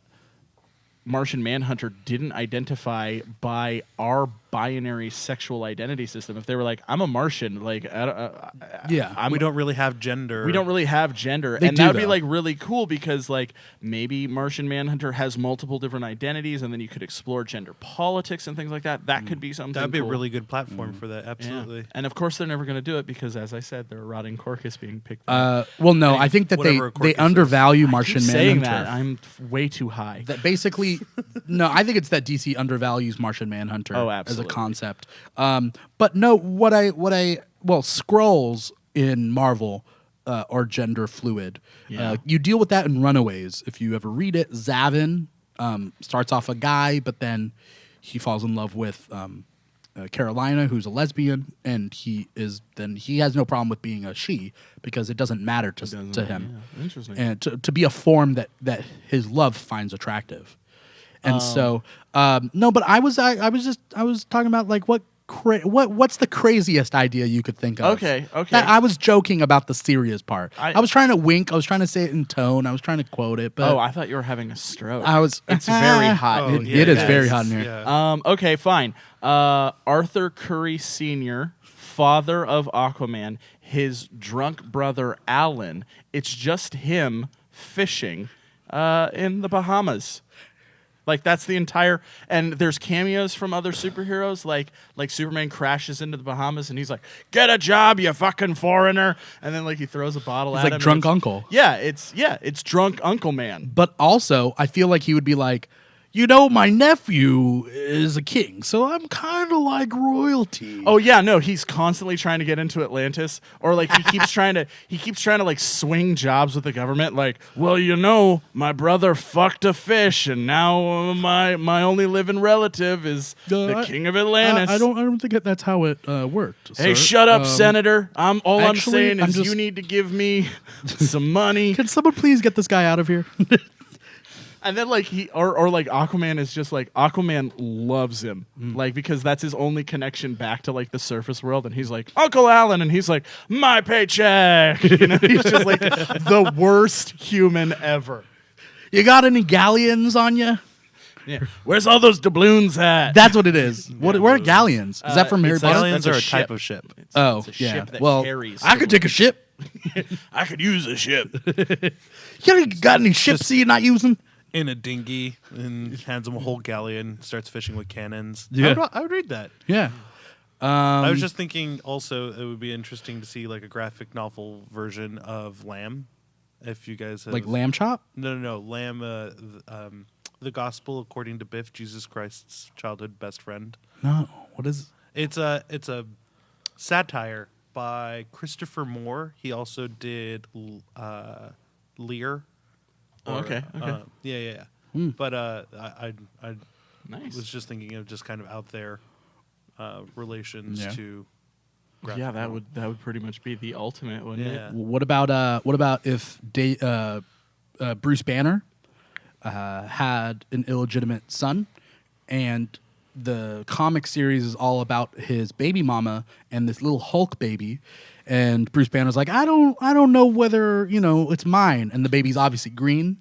Manhunter didn't identify by our binary sexual identity system. If they were like, I'm a Martian, like, we don't really have gender. We don't really have gender. They and do, that would be though. like really cool because like maybe Martian Manhunter has multiple different identities and then you could explore gender politics and things like that. That could be something That'd be cool. a really good platform for that. Yeah. Absolutely. And of course they're never going to do it because as I said, they're a rotting carcass being picked up. Well, no, I think that Whatever a they corpus is. undervalue I Martian keep saying Manhunter. that. I'm way too high. That basically, no, I think it's that DC undervalues Martian Manhunter Oh, as a absolutely. concept. But no, Skrulls in Marvel are gender fluid. Yeah. You deal with that in Runaways. If you ever read it, Zavin starts off a guy, but then he falls in love with Carolina, who's a lesbian, and he has no problem with being a she because it doesn't matter to him. Yeah. Interesting. And to be a form that his love finds attractive. And so no, but I was talking about like what's the craziest idea you could think of? Okay. I was joking about the serious part. I was trying to wink. I was trying to say it in tone. I was trying to quote it. But I thought you were having a stroke. It's very hot. Oh, It is very hot in here. Yeah. Okay, fine. Arthur Curry Sr., father of Aquaman, his drunk brother Alan. It's just him fishing in the Bahamas. Like that's the entire, and there's cameos from other superheroes. Like Superman crashes into the Bahamas and he's like, "Get a job, you fucking foreigner!" And then like he throws a bottle He's at like him. drunk uncle. Yeah, it's drunk Uncle Man. But also, I feel like he would be like, my nephew is a king, so I'm kind of like royalty. Oh yeah, no, he's constantly trying to get into Atlantis, or like he keeps trying to like swing jobs with the government. Like, well, my brother fucked a fish, and now my only living relative is the king of Atlantis. I don't think that's how it worked. Hey, sir. shut up, Senator. I'm actually, saying I'm is just- you need to give me some money. Can someone please get this guy out of here? And then like Aquaman is just like Aquaman loves him like because that's his only connection back to like the surface world, and he's like Uncle Alan, and he's like my paycheck. He's just like the worst human ever. You got any galleons on you? Yeah. Where's all those doubloons at? That's what it is. Where are galleons? Is that from Harry it's Potter? Galleons That's are a a type ship. of ship. Oh, It's a yeah. ship that Well, carries I could take a ship. I could use a ship. You got any ships you're not using? In a dinghy, and hands him a whole galleon, starts fishing with cannons. Yeah. I would read that. Yeah. I was just thinking also it would be interesting to see like a graphic novel version of Lamb. If you guys have, Like lamb chop? No, Lamb, the Gospel according to Biff, Jesus Christ's childhood best friend. No. What is? It's a satire by Christopher Moore. He also did Lear. Oh, okay. Yeah. Hmm. But I Nice. was just thinking of just kind of out there relations Yeah. to. graphic Yeah, that novel. would pretty much be the ultimate, wouldn't Yeah. it? What about if Bruce Banner had an illegitimate son, and the comic series is all about his baby mama and this little Hulk baby, and Bruce Banner's like, I don't know whether it's mine, and the baby's obviously green,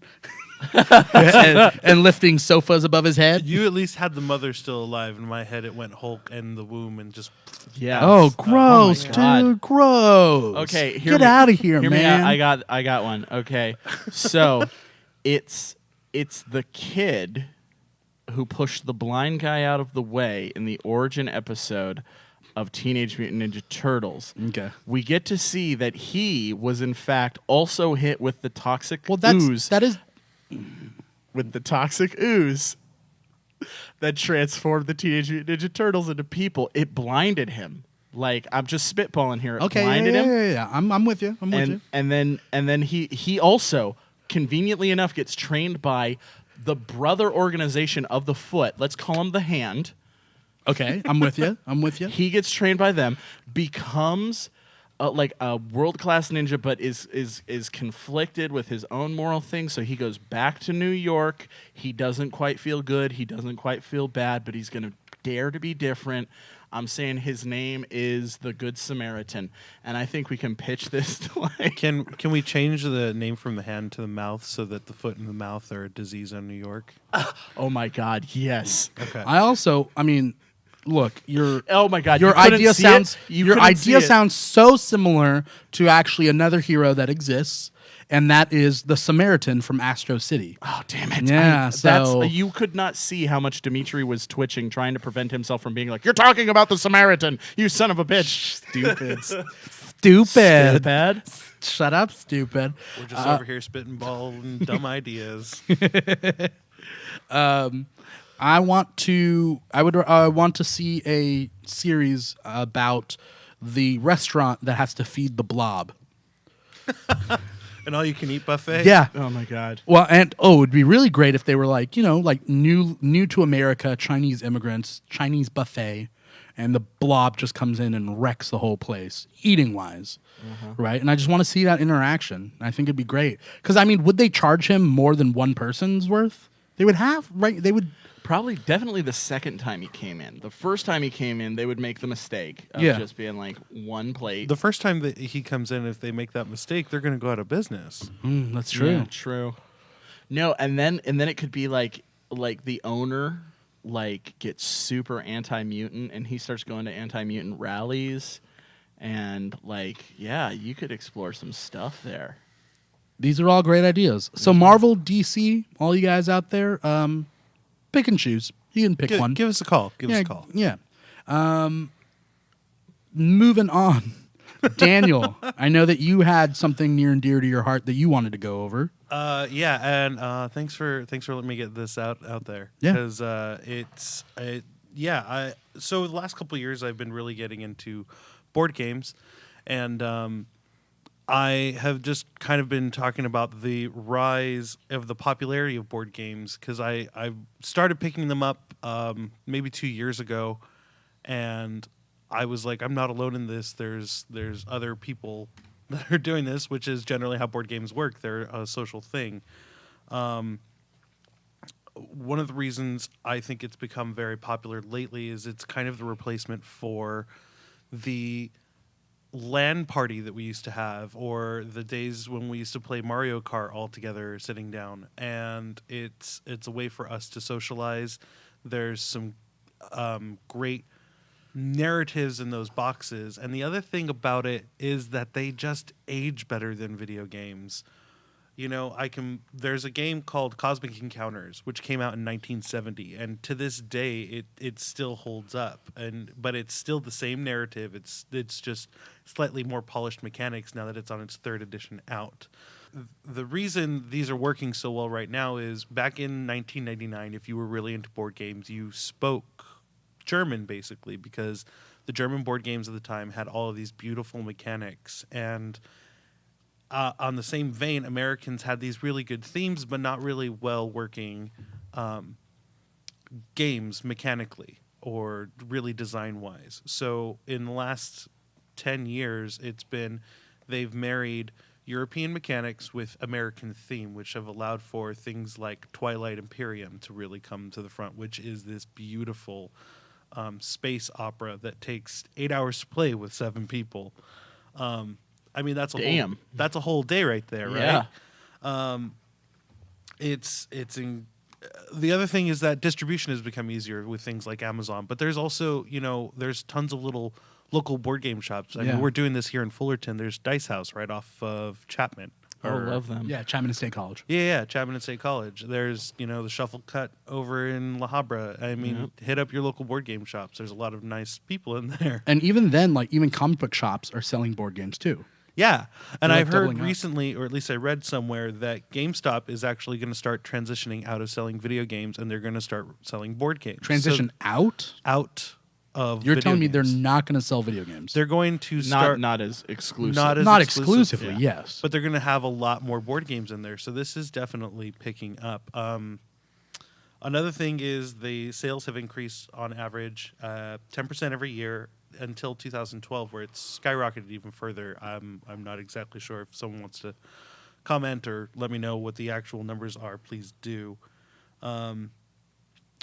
and lifting sofas above his head. You at least had the mother still alive. In my head, it went Hulk and the womb and just. Yeah. Oh, gross, God. dude, gross. Okay, get out of here, hear man. Me out. I got one. Okay, so it's the kid who pushed the blind guy out of the way in the origin episode of Teenage Mutant Ninja Turtles. Okay. We get to see that he was in fact also hit with the toxic ooze. that is. With the toxic ooze that transformed the Teenage Mutant Ninja Turtles into people. It blinded him. Like, I'm just spitballing here. It Okay, blinded him. yeah. I'm with you. I'm with you. And then he also conveniently enough gets trained by the brother organization of the foot. Let's call him the Hand. Okay, I'm with you. I'm with you. He gets trained by them, becomes like a world-class ninja, but is conflicted with his own moral things. So he goes back to New York. He doesn't quite feel good. He doesn't quite feel bad, but he's going to dare to be different. I'm saying his name is the Good Samaritan, and I think we can pitch this to like. Can we change the name from the hand to the mouth so that the foot and the mouth are a disease on New York? Oh my God! Yes. Okay. I mean, look, Oh my God! your you couldn't idea see sounds it. You your couldn't see idea it. sounds so similar to actually another hero that exists, and that is the Samaritan from Astro City. Oh damn it! Yeah, so- you could not see how much Dimithri was twitching, trying to prevent himself from being like, "You're talking about the Samaritan, you son of a bitch!" Stupid. Stupid. Bad. Shut up, stupid. We're just over here spitting ball and dumb ideas. I want to see a series about the restaurant that has to feed the blob. An all-you-can-eat buffet? Yeah. Oh my God! Well, and it would be really great if they were like, like new to America, Chinese immigrants, Chinese buffet, and the blob just comes in and wrecks the whole place, eating wise, right? And I just want to see that interaction. I think it'd be great because would they charge him more than one person's worth? They would have, right? They would. Probably, definitely the second time he came in. The first time he came in, they would make the mistake of Yeah. just being like one plate. The first time that he comes in, if they make that mistake, they're going to go out of business. That's true. Yeah, true. No, and then it could be like the owner gets super anti-mutant and he starts going to anti-mutant rallies and you could explore some stuff there. These are all great ideas. So Marvel, DC, all you guys out there, pick and choose. You can pick one. Give us a call. Give us a call. Yeah. Moving on. Daniel, I know that you had something near and dear to your heart that you wanted to go over. Yeah, and thanks for letting me get this out there. Yeah. Because so the last couple of years I've been really getting into board games, and I have just kind of been talking about the rise of the popularity of board games because I started picking them up maybe 2 years ago, and I was like, I'm not alone in this. There's other people that are doing this, which is generally how board games work. They're a social thing. One of the reasons I think it's become very popular lately is it's kind of the replacement for the LAN party that we used to have, or the days when we used to play Mario Kart all together sitting down. And it's a way for us to socialize. There's some great narratives in those boxes, and the other thing about it is that they just age better than video games. You know, there's a game called Cosmic Encounters, which came out in 1970, and to this day it still holds up. But it's still the same narrative. It's just slightly more polished mechanics now that it's on its 3rd edition out. The reason these are working so well right now is back in 1999, if you were really into board games, you spoke German basically, because the German board games of the time had all of these beautiful mechanics. And on the same vein, Americans had these really good themes, but not really well working games mechanically or really design wise. So in the last 10 years, they've married European mechanics with American theme, which have allowed for things like Twilight Imperium to really come to the front, which is this beautiful space opera that takes 8 hours to play with 7 people. I mean, that's a whole day right there, right? Yeah. The other thing is that distribution has become easier with things like Amazon, but there's also, there's tons of little local board game shops. I mean, we're doing this here in Fullerton. There's Dice House right off of Chapman. Love them. Yeah, Chapman State College. Yeah, Chapman State College. There's, the Shuffle Cut over in La Habra. I mean, hit up your local board game shops. There's a lot of nice people in there. And even then, even comic book shops are selling board games too. Yeah, and They're I've heard doubling up. recently, or at least I read somewhere, that GameStop is actually going to start transitioning out of selling video games, and they're going to start selling board games. Transition out of You're video telling me games. they're not going to sell video games? They're going to start Not as exclusive. Not exclusively, yes. but they're going to have a lot more board games in there. So this is definitely picking up. Another thing is the sales have increased on average 10% every year until 2012, where it's skyrocketed even further. I'm not exactly sure. If someone wants to comment or let me know what the actual numbers are, please do. And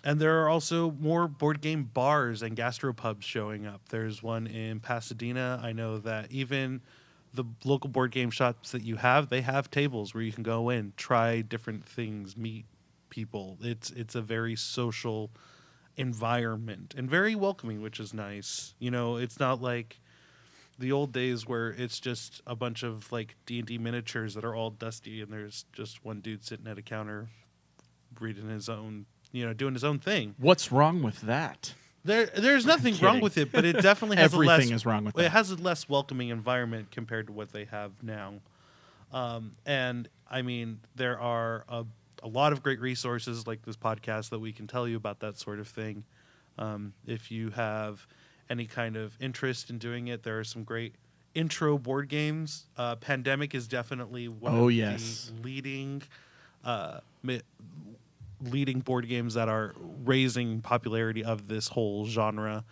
there are also more board game bars and gastropubs showing up. There's one in Pasadena. I know that even the local board game shops that they have tables where you can go in, try different things, meet people. It's a very social environment and very welcoming, which is nice. It's not like the old days where it's just a bunch of like D&D miniatures that are all dusty and there's just one dude sitting at a counter reading his own, doing his own thing. What's wrong with that? There's nothing wrong with it, but it definitely has Everything is wrong with it that. has a less welcoming environment compared to what they have now. And I mean, there are a lot of great resources like this podcast that we can tell you about that sort of thing. If you have any kind of interest in doing it, there are some great intro board games. Pandemic is definitely one of the leading board games that are raising popularity of this whole genre.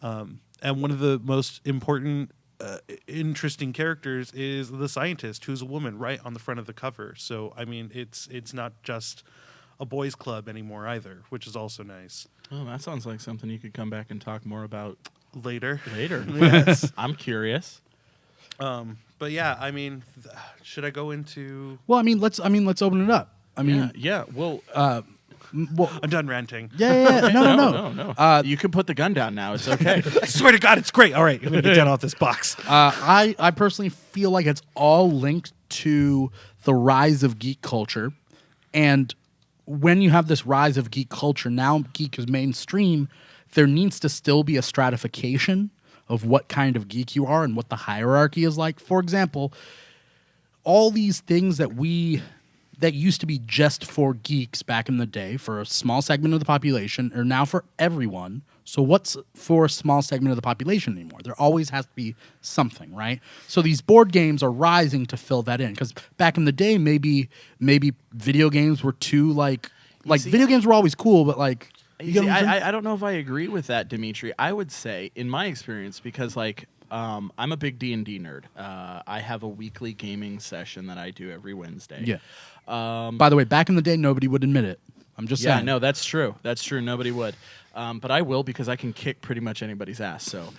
And one of the most important interesting characters is the scientist, who's a woman, right on the front of the cover. So I mean, it's not just a boys' club anymore either, which is also nice. Oh, that sounds like something you could come back and talk more about Later. Yes. I'm curious. But yeah, I mean, should I go into? Well, let's open it up. Yeah. Well, I'm done ranting. Yeah. no. You can put the gun down now. It's okay. I swear to God, it's great. All right, I'm gonna get down off this box. I personally feel like it's all linked to the rise of geek culture, and when you have this rise of geek culture, now geek is mainstream. There needs to still be a stratification of what kind of geek you are and what the hierarchy is like. For example, all these things that we that used to be just for geeks back in the day, for a small segment of the population, are now for everyone. So what's for a small segment of the population anymore? There always has to be something, right? So these board games are rising to fill that in. Because back in the day, maybe video games were too video games were always cool, but like You see, I don't know if I agree with that, Dimitri. I would say, in my experience, because I'm a big D&D nerd. I have a weekly gaming session that I do every Wednesday. Yeah. By the way, back in the day, nobody would admit it. I'm just saying. Yeah, no, that's true. That's true. Nobody would. But I will because I can kick pretty much anybody's ass. So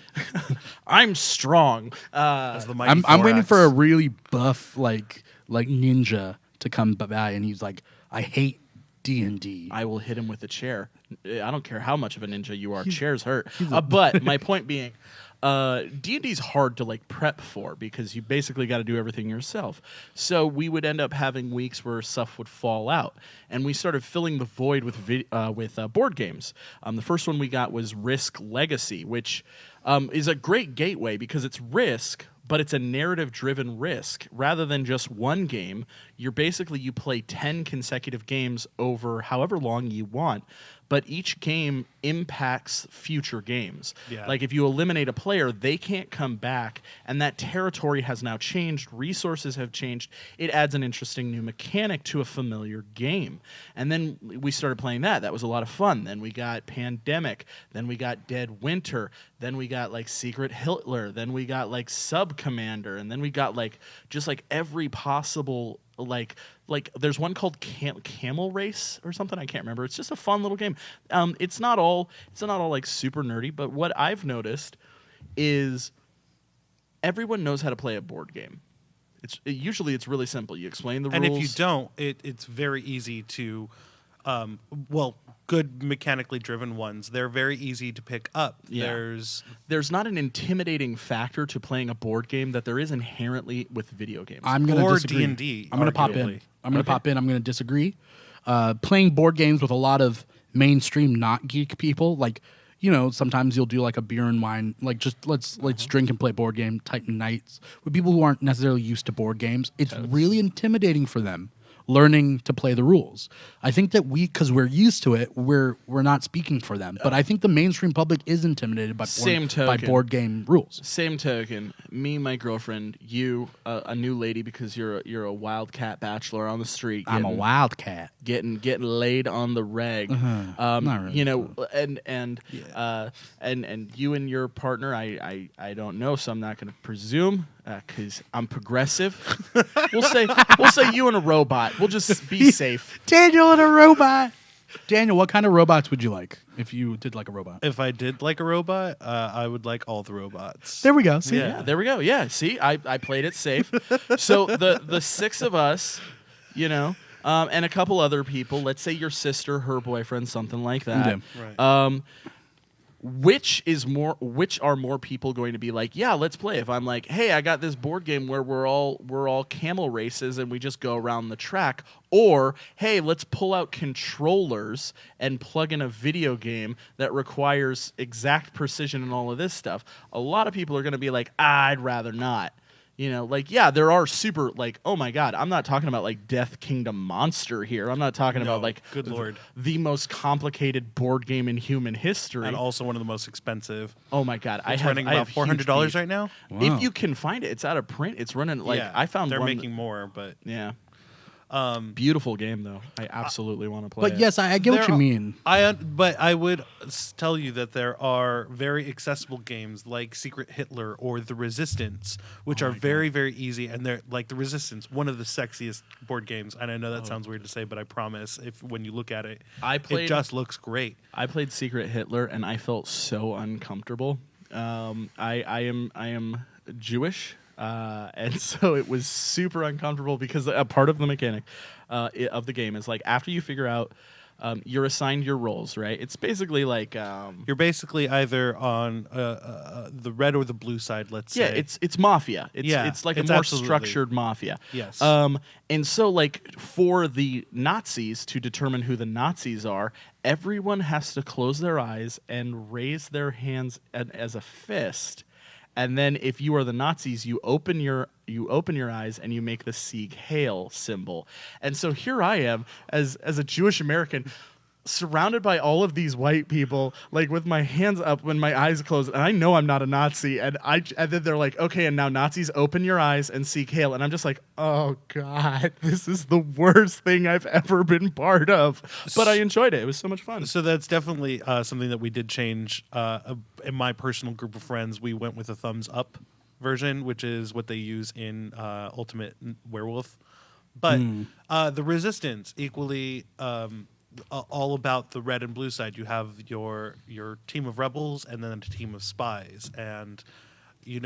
I'm strong. As the mighty I'm waiting thorax. for a really buff like ninja to come by, and he's like, I hate D&D. I will hit him with a chair. I don't care how much of a ninja you are. Chairs hurt. But my point being, D&D's hard to prep for because you basically got to do everything yourself. So we would end up having weeks where stuff would fall out, and we started filling the void with board games. The first one we got was Risk Legacy, which is a great gateway because it's Risk, but it's a narrative-driven Risk. Rather than just one game, you play 10 consecutive games over however long you want, but each game impacts future games. Yeah. Like if you eliminate a player, they can't come back, and that territory has now changed, resources have changed. It adds an interesting new mechanic to a familiar game. And then we started playing that. That was a lot of fun. Then we got Pandemic, then we got Dead Winter, then we got Secret Hitler, then we got Sub Commander, and then we got just every possible there's one called Camel Race or something, I can't remember. It's just a fun little game. It's not all super nerdy, but what I've noticed is everyone knows how to play a board game. Usually it's really simple. You explain the rules. And if you don't, it's very easy to good mechanically driven ones. They're very easy to pick up. Yeah. There's not an intimidating factor to playing a board game that there is inherently with video games. I'm going to disagree. D&D. I'm going to pop in. I'm going to disagree. Playing board games with a lot of mainstream not geek people, sometimes you'll do a beer and wine, just let's drink and play board game type nights with people who aren't necessarily used to board games. It's really intimidating for them learning to play the rules. I think that because we're used to it, we're not speaking for them. But I think the mainstream public is intimidated by board game rules. Same token, me, my girlfriend, you, a new lady because you're a wildcat bachelor on the street. I'm a wildcat. Getting laid on the reg. Not really. And you and your partner, I don't know, so I'm not going to presume because I'm progressive. We'll say you and a robot. We'll just be safe. Daniel and a robot. Daniel, what kind of robots would you like if you did a robot? If I did like a robot, I would like all the robots. There we go. See? Yeah, there we go. Yeah, see, I played it safe. So the six of us, and a couple other people, let's say your sister, her boyfriend, something like that. Yeah. Right. Which are more people going to be yeah, let's play? If I'm hey, I got this board game where we're all camel races and we just go around the track, or hey, let's pull out controllers and plug in a video game that requires exact precision and all of this stuff. A lot of people are going to be I'd rather not. Yeah, there are super oh my God, I'm not talking about Death Kingdom Monster here. I'm not talking about good Lord, the most complicated board game in human history, and also one of the most expensive. Oh my God, it's running about $400 right now. Wow. If you can find it, it's out of print. It's running I found they're one making more, but yeah. Beautiful game though. I absolutely want to play. But yes, I get what you mean. But I would tell you that there are very accessible games like Secret Hitler or The Resistance, which are very, very easy, and they're The Resistance, one of the sexiest board games. And I know that sounds weird to say, but I promise, when you look at it, it just looks great. I played Secret Hitler, and I felt so uncomfortable. I am Jewish. And so it was super uncomfortable because a part of the mechanic of the game is after you figure out you're assigned your roles, right? It's basically you're basically either on the red or the blue side, let's say. Yeah, it's mafia. It's a more structured mafia. Yes. And so for the Nazis to determine who the Nazis are, everyone has to close their eyes and raise their hands as a fist And then if you are the Nazis, you open your eyes and you make the Sieg Heil symbol. And so here I am as a Jewish American, surrounded by all of these white people, like with my hands up when my eyes closed, and I know I'm not a Nazi, and then they're like, okay, and now Nazis, open your eyes and Sieg Heil, and I'm just like, oh God, this is the worst thing I've ever been part of. But I enjoyed it. It was so much fun. So that's definitely something that we did change. In my personal group of friends, we went with a thumbs up version, which is what they use in Ultimate Werewolf. But the Resistance, equally all about the red and blue side. You have your team of rebels and then a team of spies, and you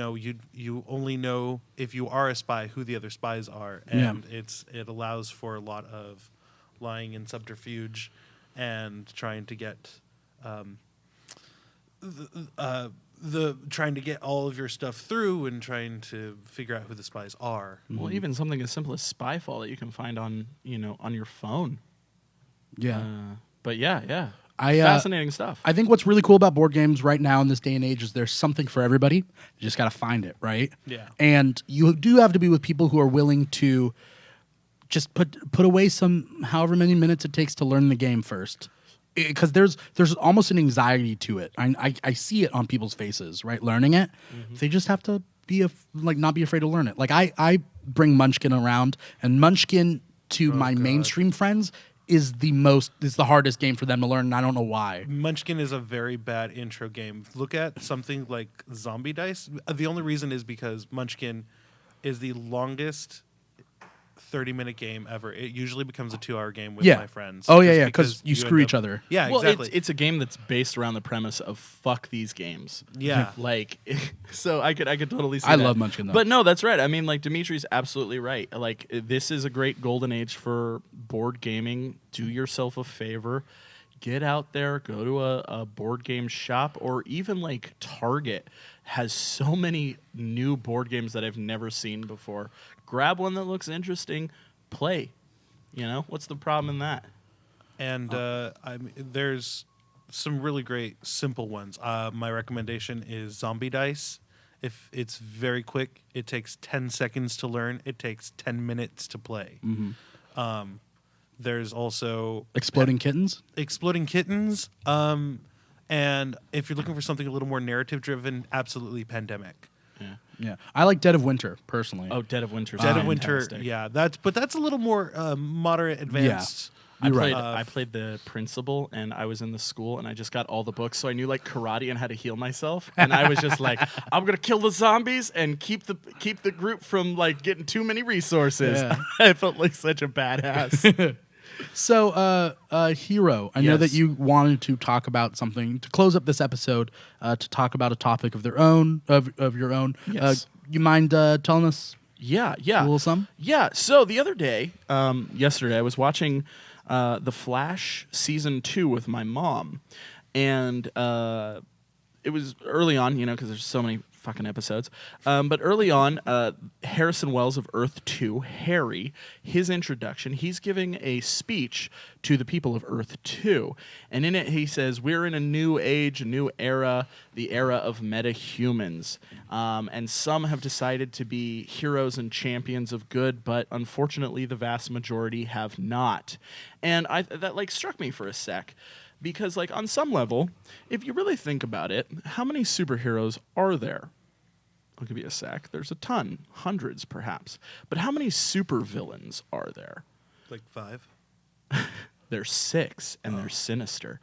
only know if you are a spy who the other spies are, and it allows for a lot of lying and subterfuge and trying to get trying to get all of your stuff through and trying to figure out who the spies are. Well, even something as simple as Spyfall that you can find on your phone. Yeah. But yeah. Fascinating stuff. I think what's really cool about board games right now in this day and age is there's something for everybody. You just got to find it, right? Yeah. And you do have to be with people who are willing to just put away some however many minutes it takes to learn the game first. Because there's almost an anxiety to it. I see it on people's faces, right? Learning it. Mm-hmm. They just have to be not be afraid to learn it. Like I bring Munchkin around, and Munchkin to my mainstream friends is the hardest game for them to learn, and I don't know why. Munchkin is a very bad intro game. Look at something like Zombie Dice. The only reason is because Munchkin is the longest 30-minute game ever. It usually becomes a 2-hour game with my friends. Oh, yeah, because you screw each other. Yeah, well, exactly. It's a game that's based around the premise of fuck these games. Yeah. Like, so I could totally see I that. love Munchkin, though. But no, that's right. I mean, like, Dimitri's absolutely right. Like, this is a great golden age for board gaming. Do yourself a favor. Get out there, go to a board game shop, or even like Target has so many new board games that I've never seen before. Grab one that looks interesting, play. What's the problem in that? And there's some really great simple ones. My recommendation is Zombie Dice. If it's very quick, it takes 10 seconds to learn. It takes 10 minutes to play. Mm-hmm. There's also Exploding Kittens. And if you're looking for something a little more narrative driven, absolutely Pandemic. Yeah, I like Dead of Winter personally. Oh, Dead of Winter. Dead of Winter. Yeah, that's a little more moderate, advanced. Yeah. I played the principal, and I was in the school, and I just got all the books, so I knew like karate and how to heal myself. And I was just like, I'm gonna kill the zombies and keep the group from like getting too many resources. Yeah. I felt like such a badass. So, Hero, I know that you wanted to talk about something to close up this episode. To talk about a topic of your own. Yes. You mind telling us? Yeah. A little something? Yeah. So the other day, yesterday, I was watching The Flash Season 2 with my mom. And it was early on, because there's so many fucking episodes. But early on, Harrison Wells of Earth 2, Harry, his introduction, he's giving a speech to the people of Earth 2. And in it, he says, we're in a new age, a new era, the era of metahumans. And some have decided to be heroes and champions of good, but unfortunately, the vast majority have not. And that struck me for a sec. Because, on some level, if you really think about it, how many superheroes are there? I'll give you a sec. There's a ton. Hundreds, perhaps. But how many supervillains are there? Like 5? There's 6, and they're sinister.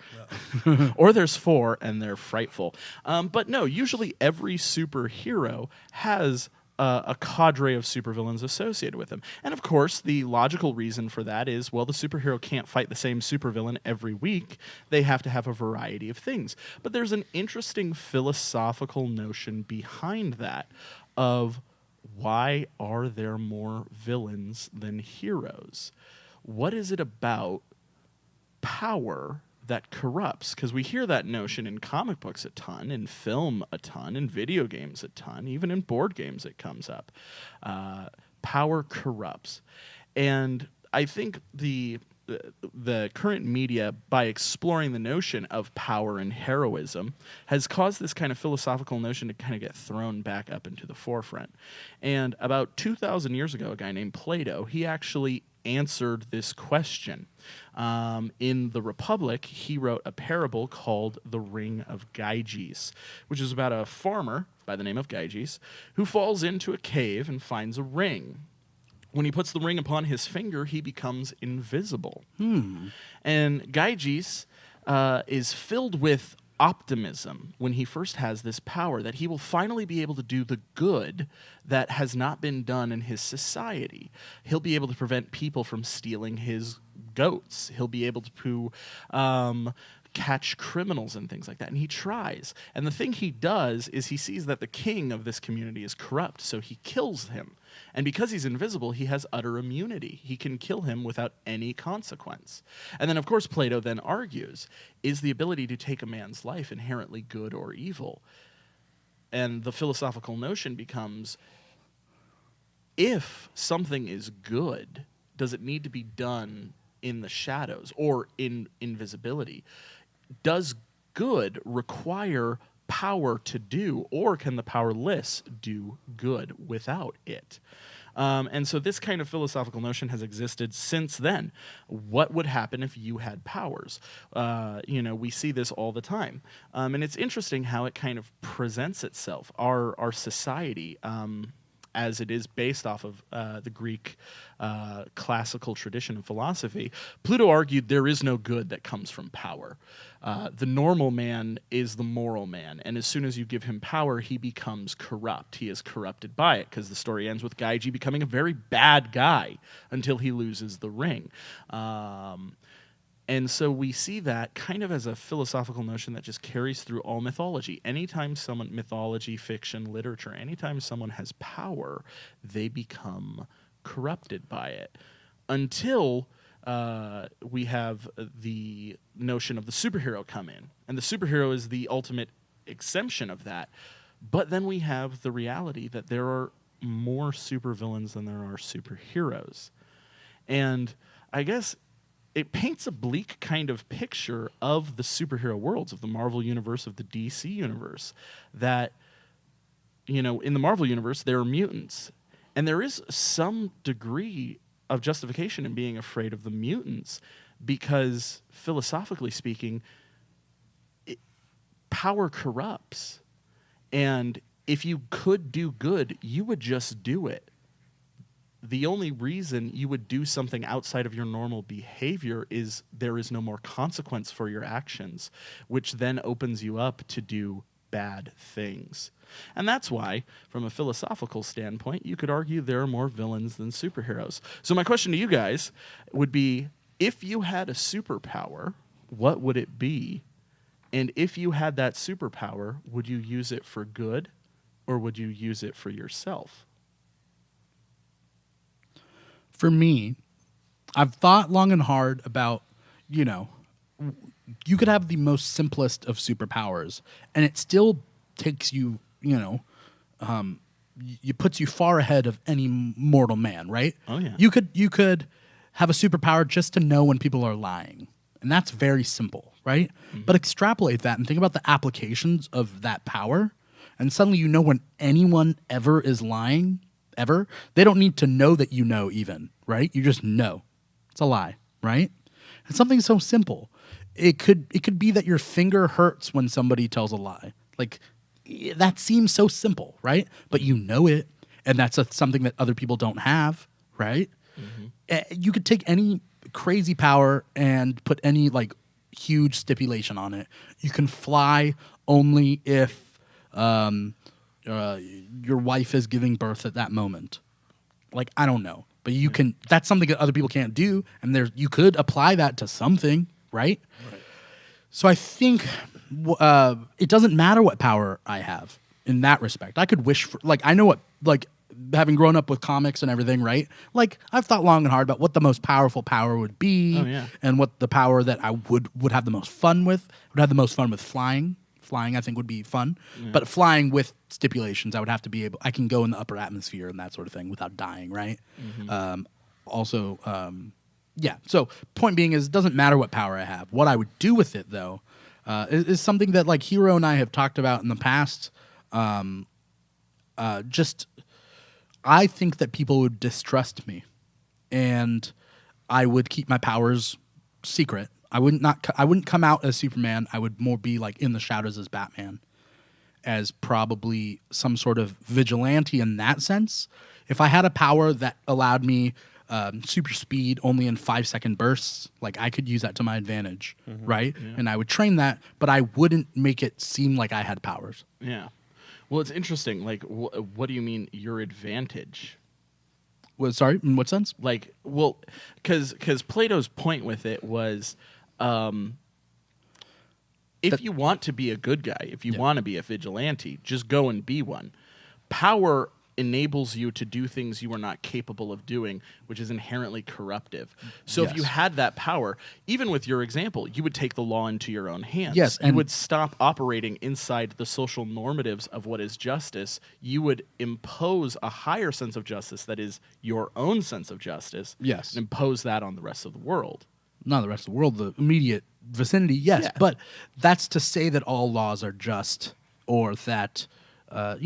Yeah. Or there's 4, and they're frightful. But no, usually every superhero has a cadre of supervillains associated with them. And of course, the logical reason for that is, well, the superhero can't fight the same supervillain every week. They have to have a variety of things. But there's an interesting philosophical notion behind that of why are there more villains than heroes? What is it about power that corrupts? Because we hear that notion in comic books a ton, in film a ton, in video games a ton, even in board games it comes up. Power corrupts. And I think the the current media, by exploring the notion of power and heroism, has caused this kind of philosophical notion to kind of get thrown back up into the forefront. And about 2,000 years ago, a guy named Plato, he actually answered this question. In the Republic, he wrote a parable called The Ring of Gyges, which is about a farmer by the name of Gyges who falls into a cave and finds a ring. When he puts the ring upon his finger, he becomes invisible. And Gyges is filled with optimism when he first has this power, that he will finally be able to do the good that has not been done in his society. He'll be able to prevent people from stealing his goats. He'll be able to catch criminals and things like that. And he tries. And the thing he does is he sees that the king of this community is corrupt, so he kills him. And because he's invisible, he has utter immunity. He can kill him without any consequence. And then, of course, Plato then argues, is the ability to take a man's life inherently good or evil? And the philosophical notion becomes, if something is good, does it need to be done in the shadows or in invisibility? Does good require power to do, or can the powerless do good without it? And so this kind of philosophical notion has existed since then. What would happen if you had powers? We see this all the time. And it's interesting how it kind of presents itself. Our society, as it is based off of the Greek classical tradition of philosophy, Plato argued there is no good that comes from power. The normal man is the moral man, and as soon as you give him power, he becomes corrupt. He is corrupted by it, because the story ends with Gyges becoming a very bad guy until he loses the ring. And so we see that kind of as a philosophical notion that just carries through all mythology. Anytime someone, mythology, fiction, literature, anytime someone has power, they become corrupted by it. Until we have the notion of the superhero come in. And the superhero is the ultimate exemption of that. But then we have the reality that there are more supervillains than there are superheroes. And I guess it paints a bleak kind of picture of the superhero worlds, of the Marvel universe, of the DC universe, that, in the Marvel universe, there are mutants. And there is some degree of justification in being afraid of the mutants, because philosophically speaking, power corrupts. And if you could do good, you would just do it. The only reason you would do something outside of your normal behavior is there is no more consequence for your actions, which then opens you up to do bad things. And that's why, from a philosophical standpoint, you could argue there are more villains than superheroes. So my question to you guys would be, if you had a superpower, what would it be? And if you had that superpower, would you use it for good, or would you use it for yourself? For me, I've thought long and hard about, you could have the most simplest of superpowers, and it still takes you, it puts you far ahead of any mortal man, right? Oh, yeah. You could have a superpower just to know when people are lying, and that's very simple, right? Mm-hmm. But extrapolate that and think about the applications of that power, and suddenly you know when anyone ever is lying. Ever. They don't need to know that you know even, right? You just know. It's a lie, right? And something so simple. It could be that your finger hurts when somebody tells a lie. Like, that seems so simple, right? But you know it, and that's something that other people don't have, right? Mm-hmm. You could take any crazy power and put any, huge stipulation on it. You can fly only if your wife is giving birth at that moment. I don't know. But you can. That's something that other people can't do, and you could apply that to something, right? So I think it doesn't matter what power I have in that respect. I could wish for, I know what, having grown up with comics and everything, right? I've thought long and hard about what the most powerful power would be, and what the power that I would have the most fun with. Would have the most fun with flying. Flying, I think, would be fun. Yeah. But flying with stipulations, I would have to be able... I can go in the upper atmosphere and that sort of thing without dying, right? Mm-hmm. Also, Yeah. So point being is, it doesn't matter what power I have. What I would do with it, though, is something that like Hero and I have talked about in the past. Just, I think that people would distrust me, and I would keep my powers secret. I wouldn't come out as Superman. I would more be like in the shadows as Batman, as probably some sort of vigilante in that sense. If I had a power that allowed me super speed only in 5-second bursts, like I could use that to my advantage, right? Yeah. And I would train that, but I wouldn't make it seem like I had powers. Yeah. Well, it's interesting. Like, what do you mean your advantage? Well, sorry, in what sense? Like, well, because Plato's point with it was, if you want to be a good guy, if you want to be a vigilante, just go and be one. Power enables you to do things you are not capable of doing, which is inherently corruptive. So if you had that power, even with your example, you would take the law into your own hands. Yes, you would stop operating inside the social normatives of what is justice. You would impose a higher sense of justice that is your own sense of justice. Yes. And impose that on the rest of the world. Not the rest of the world, the immediate vicinity, yes. Yeah. But that's to say that all laws are just, or that, I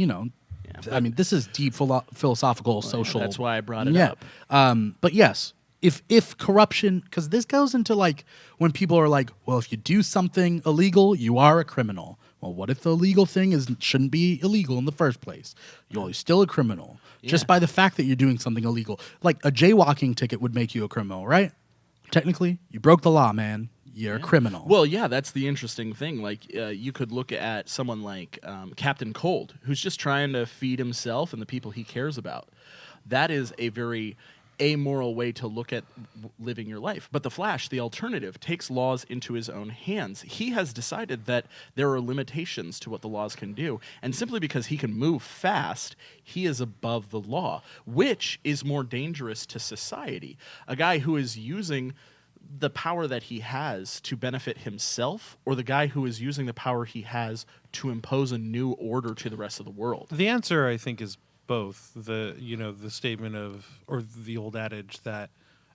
mean, this is deep philosophical, social. That's why I brought it up. But yes, if corruption, because this goes into like when people are like, well, if you do something illegal, you are a criminal. Well, what if the illegal thing shouldn't be illegal in the first place? You're still a criminal just by the fact that you're doing something illegal. Like a jaywalking ticket would make you a criminal, right? Technically, you broke the law, man. You're a criminal. Well, yeah, that's the interesting thing. Like, you could look at someone like Captain Cold, who's just trying to feed himself and the people he cares about. That is a very amoral way to look at living your life. But the Flash, the alternative, takes laws into his own hands. He has decided that there are limitations to what the laws can do. And simply because he can move fast, he is above the law, which is more dangerous to society. A guy who is using the power that he has to benefit himself, or the guy who is using the power he has to impose a new order to the rest of the world? The answer, I think, is both. The statement of, or the old adage that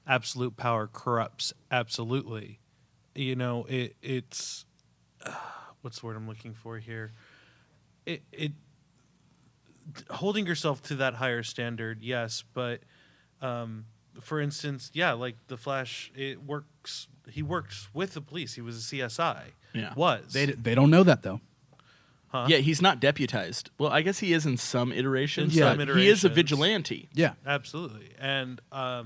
absolute power corrupts absolutely. It's what's the word I'm looking for here? It holding yourself to that higher standard, yes, but for instance, like the Flash, he works with the police. He was a CSI. Yeah. They don't know that though. Huh? Yeah, he's not deputized. Well, I guess he is in some iterations. Some He is a vigilante. Yeah. Absolutely. And I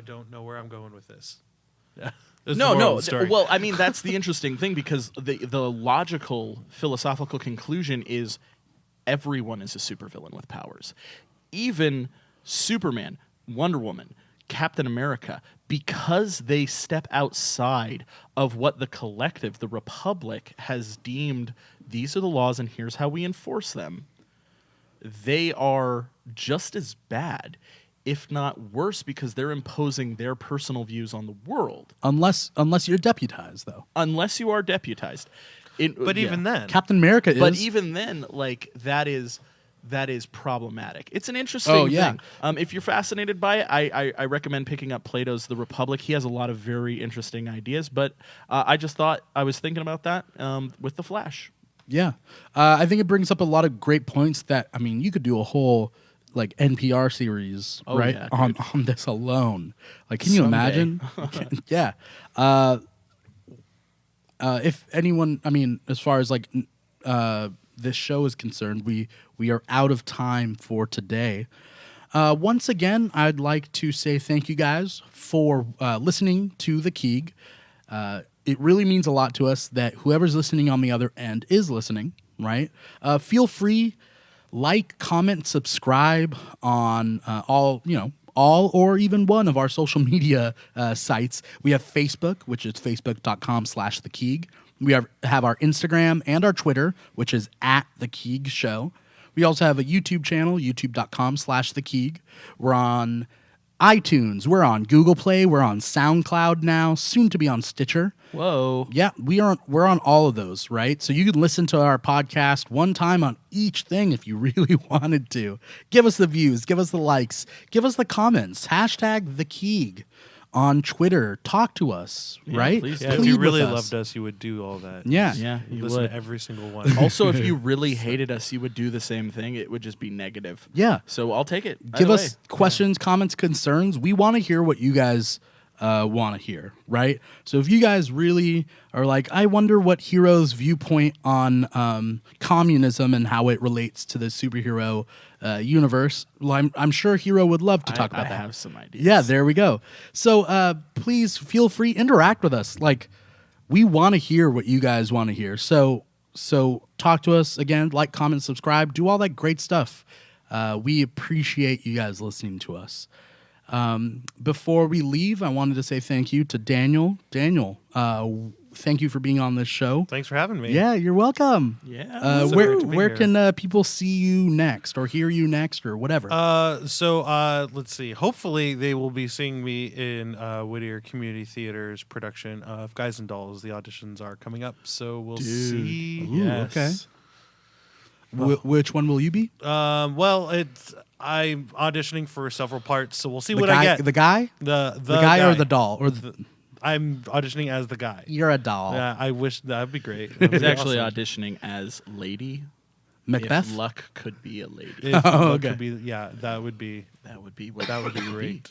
don't know where I'm going with this. Yeah. No. Well, I mean, that's the interesting thing, because the logical philosophical conclusion is everyone is a supervillain with powers. Even Superman, Wonder Woman, Captain America, because they step outside of what the collective, the Republic, has deemed these are the laws and here's how we enforce them, they are just as bad, if not worse, because they're imposing their personal views on the world. Unless you're deputized, though. Unless you are deputized. Even then. Captain America is. But even then, like, that is problematic. It's an interesting thing. If you're fascinated by it, I recommend picking up Plato's The Republic. He has a lot of very interesting ideas, but I just thought I was thinking about that with the Flash. Yeah. I think it brings up a lot of great points that, I mean, you could do a whole like NPR series, right? Yeah, on this alone. Like, can you imagine? Yeah. If anyone, I mean, as far as like this show is concerned, we are out of time for today. Once again, I'd like to say thank you guys for listening to the Keeg. It really means a lot to us that whoever's listening on the other end is listening, right? Feel free, like, comment, subscribe on all or even one of our social media sites. We have Facebook, which is facebook.com/The Keeg. We have our Instagram and our Twitter, which is @The Keeg Show. We also have a YouTube channel, youtube.com/The Keeg. We're on iTunes. We're on Google Play. We're on SoundCloud now, soon to be on Stitcher. Whoa. Yeah, we're on all of those, right? So you can listen to our podcast one time on each thing if you really wanted to. Give us the views. Give us the likes. Give us the comments. #The Keeg on Twitter. Talk to us, Yeah, right? please Yeah, if Plead you with really us. loved us, you would do all that. Yeah. Yeah, you Listen would. to every single one. Also, if you really hated us, you would do the same thing. It would just be negative. Yeah. So I'll take it. Give Either us way. questions, comments, concerns. We want to hear what you guys want to hear, right? So if you guys really are like, I wonder what Hero's viewpoint on communism and how it relates to the superhero universe, well, I'm sure Hero would love to talk about I that. have some ideas. Yeah, there we go. So please feel free, interact with us. Like, we want to hear what you guys want to hear. So talk to us again, like, comment, subscribe, do all that great stuff. We appreciate you guys listening to us. Before we leave, I wanted to say thank you to Daniel. Daniel, thank you for being on this show. Thanks for having me. Yeah, you're welcome. Yeah. So where great to be where here. can people see you next or hear you next or whatever? Let's see. Hopefully, they will be seeing me in Whittier Community Theater's production of Guys and Dolls. The auditions are coming up, so we'll see. Ooh, Yes. okay. Which one will you be? I'm auditioning for several parts, so we'll see The what guy, I get. the guy, The guy, or the doll, or I'm auditioning as the guy. you're a doll. Yeah, I wish that'd be great. He's actually auditioning as Lady. Macbeth. If luck could be a lady. If Oh, luck okay. could be, yeah, that would be That would be what that would be it great.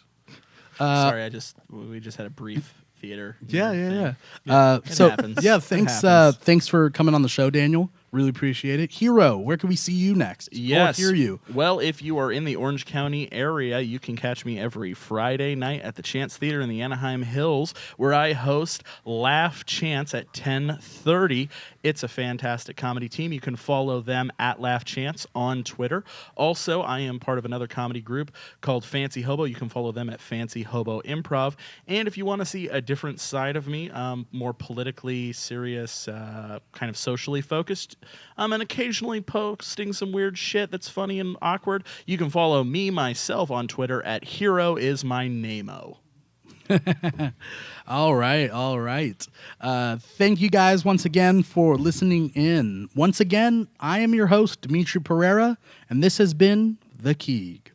Sorry, we just had a brief theater. Yeah. thing. It So happens. yeah, It thanks. happens. Thanks for coming on the show, Daniel. Really appreciate it. Hero, where can we see you next? Yes. Or hear you? Well, if you are in the Orange County area, you can catch me every Friday night at the Chance Theater in the Anaheim Hills, where I host Laugh Chance at 10:30. It's a fantastic comedy team. You can follow them at Laugh Chance on Twitter. Also, I am part of another comedy group called Fancy Hobo. You can follow them at Fancy Hobo Improv. And if you want to see a different side of me, more politically serious, kind of socially focused, and occasionally posting some weird shit that's funny and awkward, you can follow me myself on Twitter at Hero is my name-o. All right. Thank you guys once again for listening in. Once again, I am your host, Dimithri Perera, and this has been The Keeg.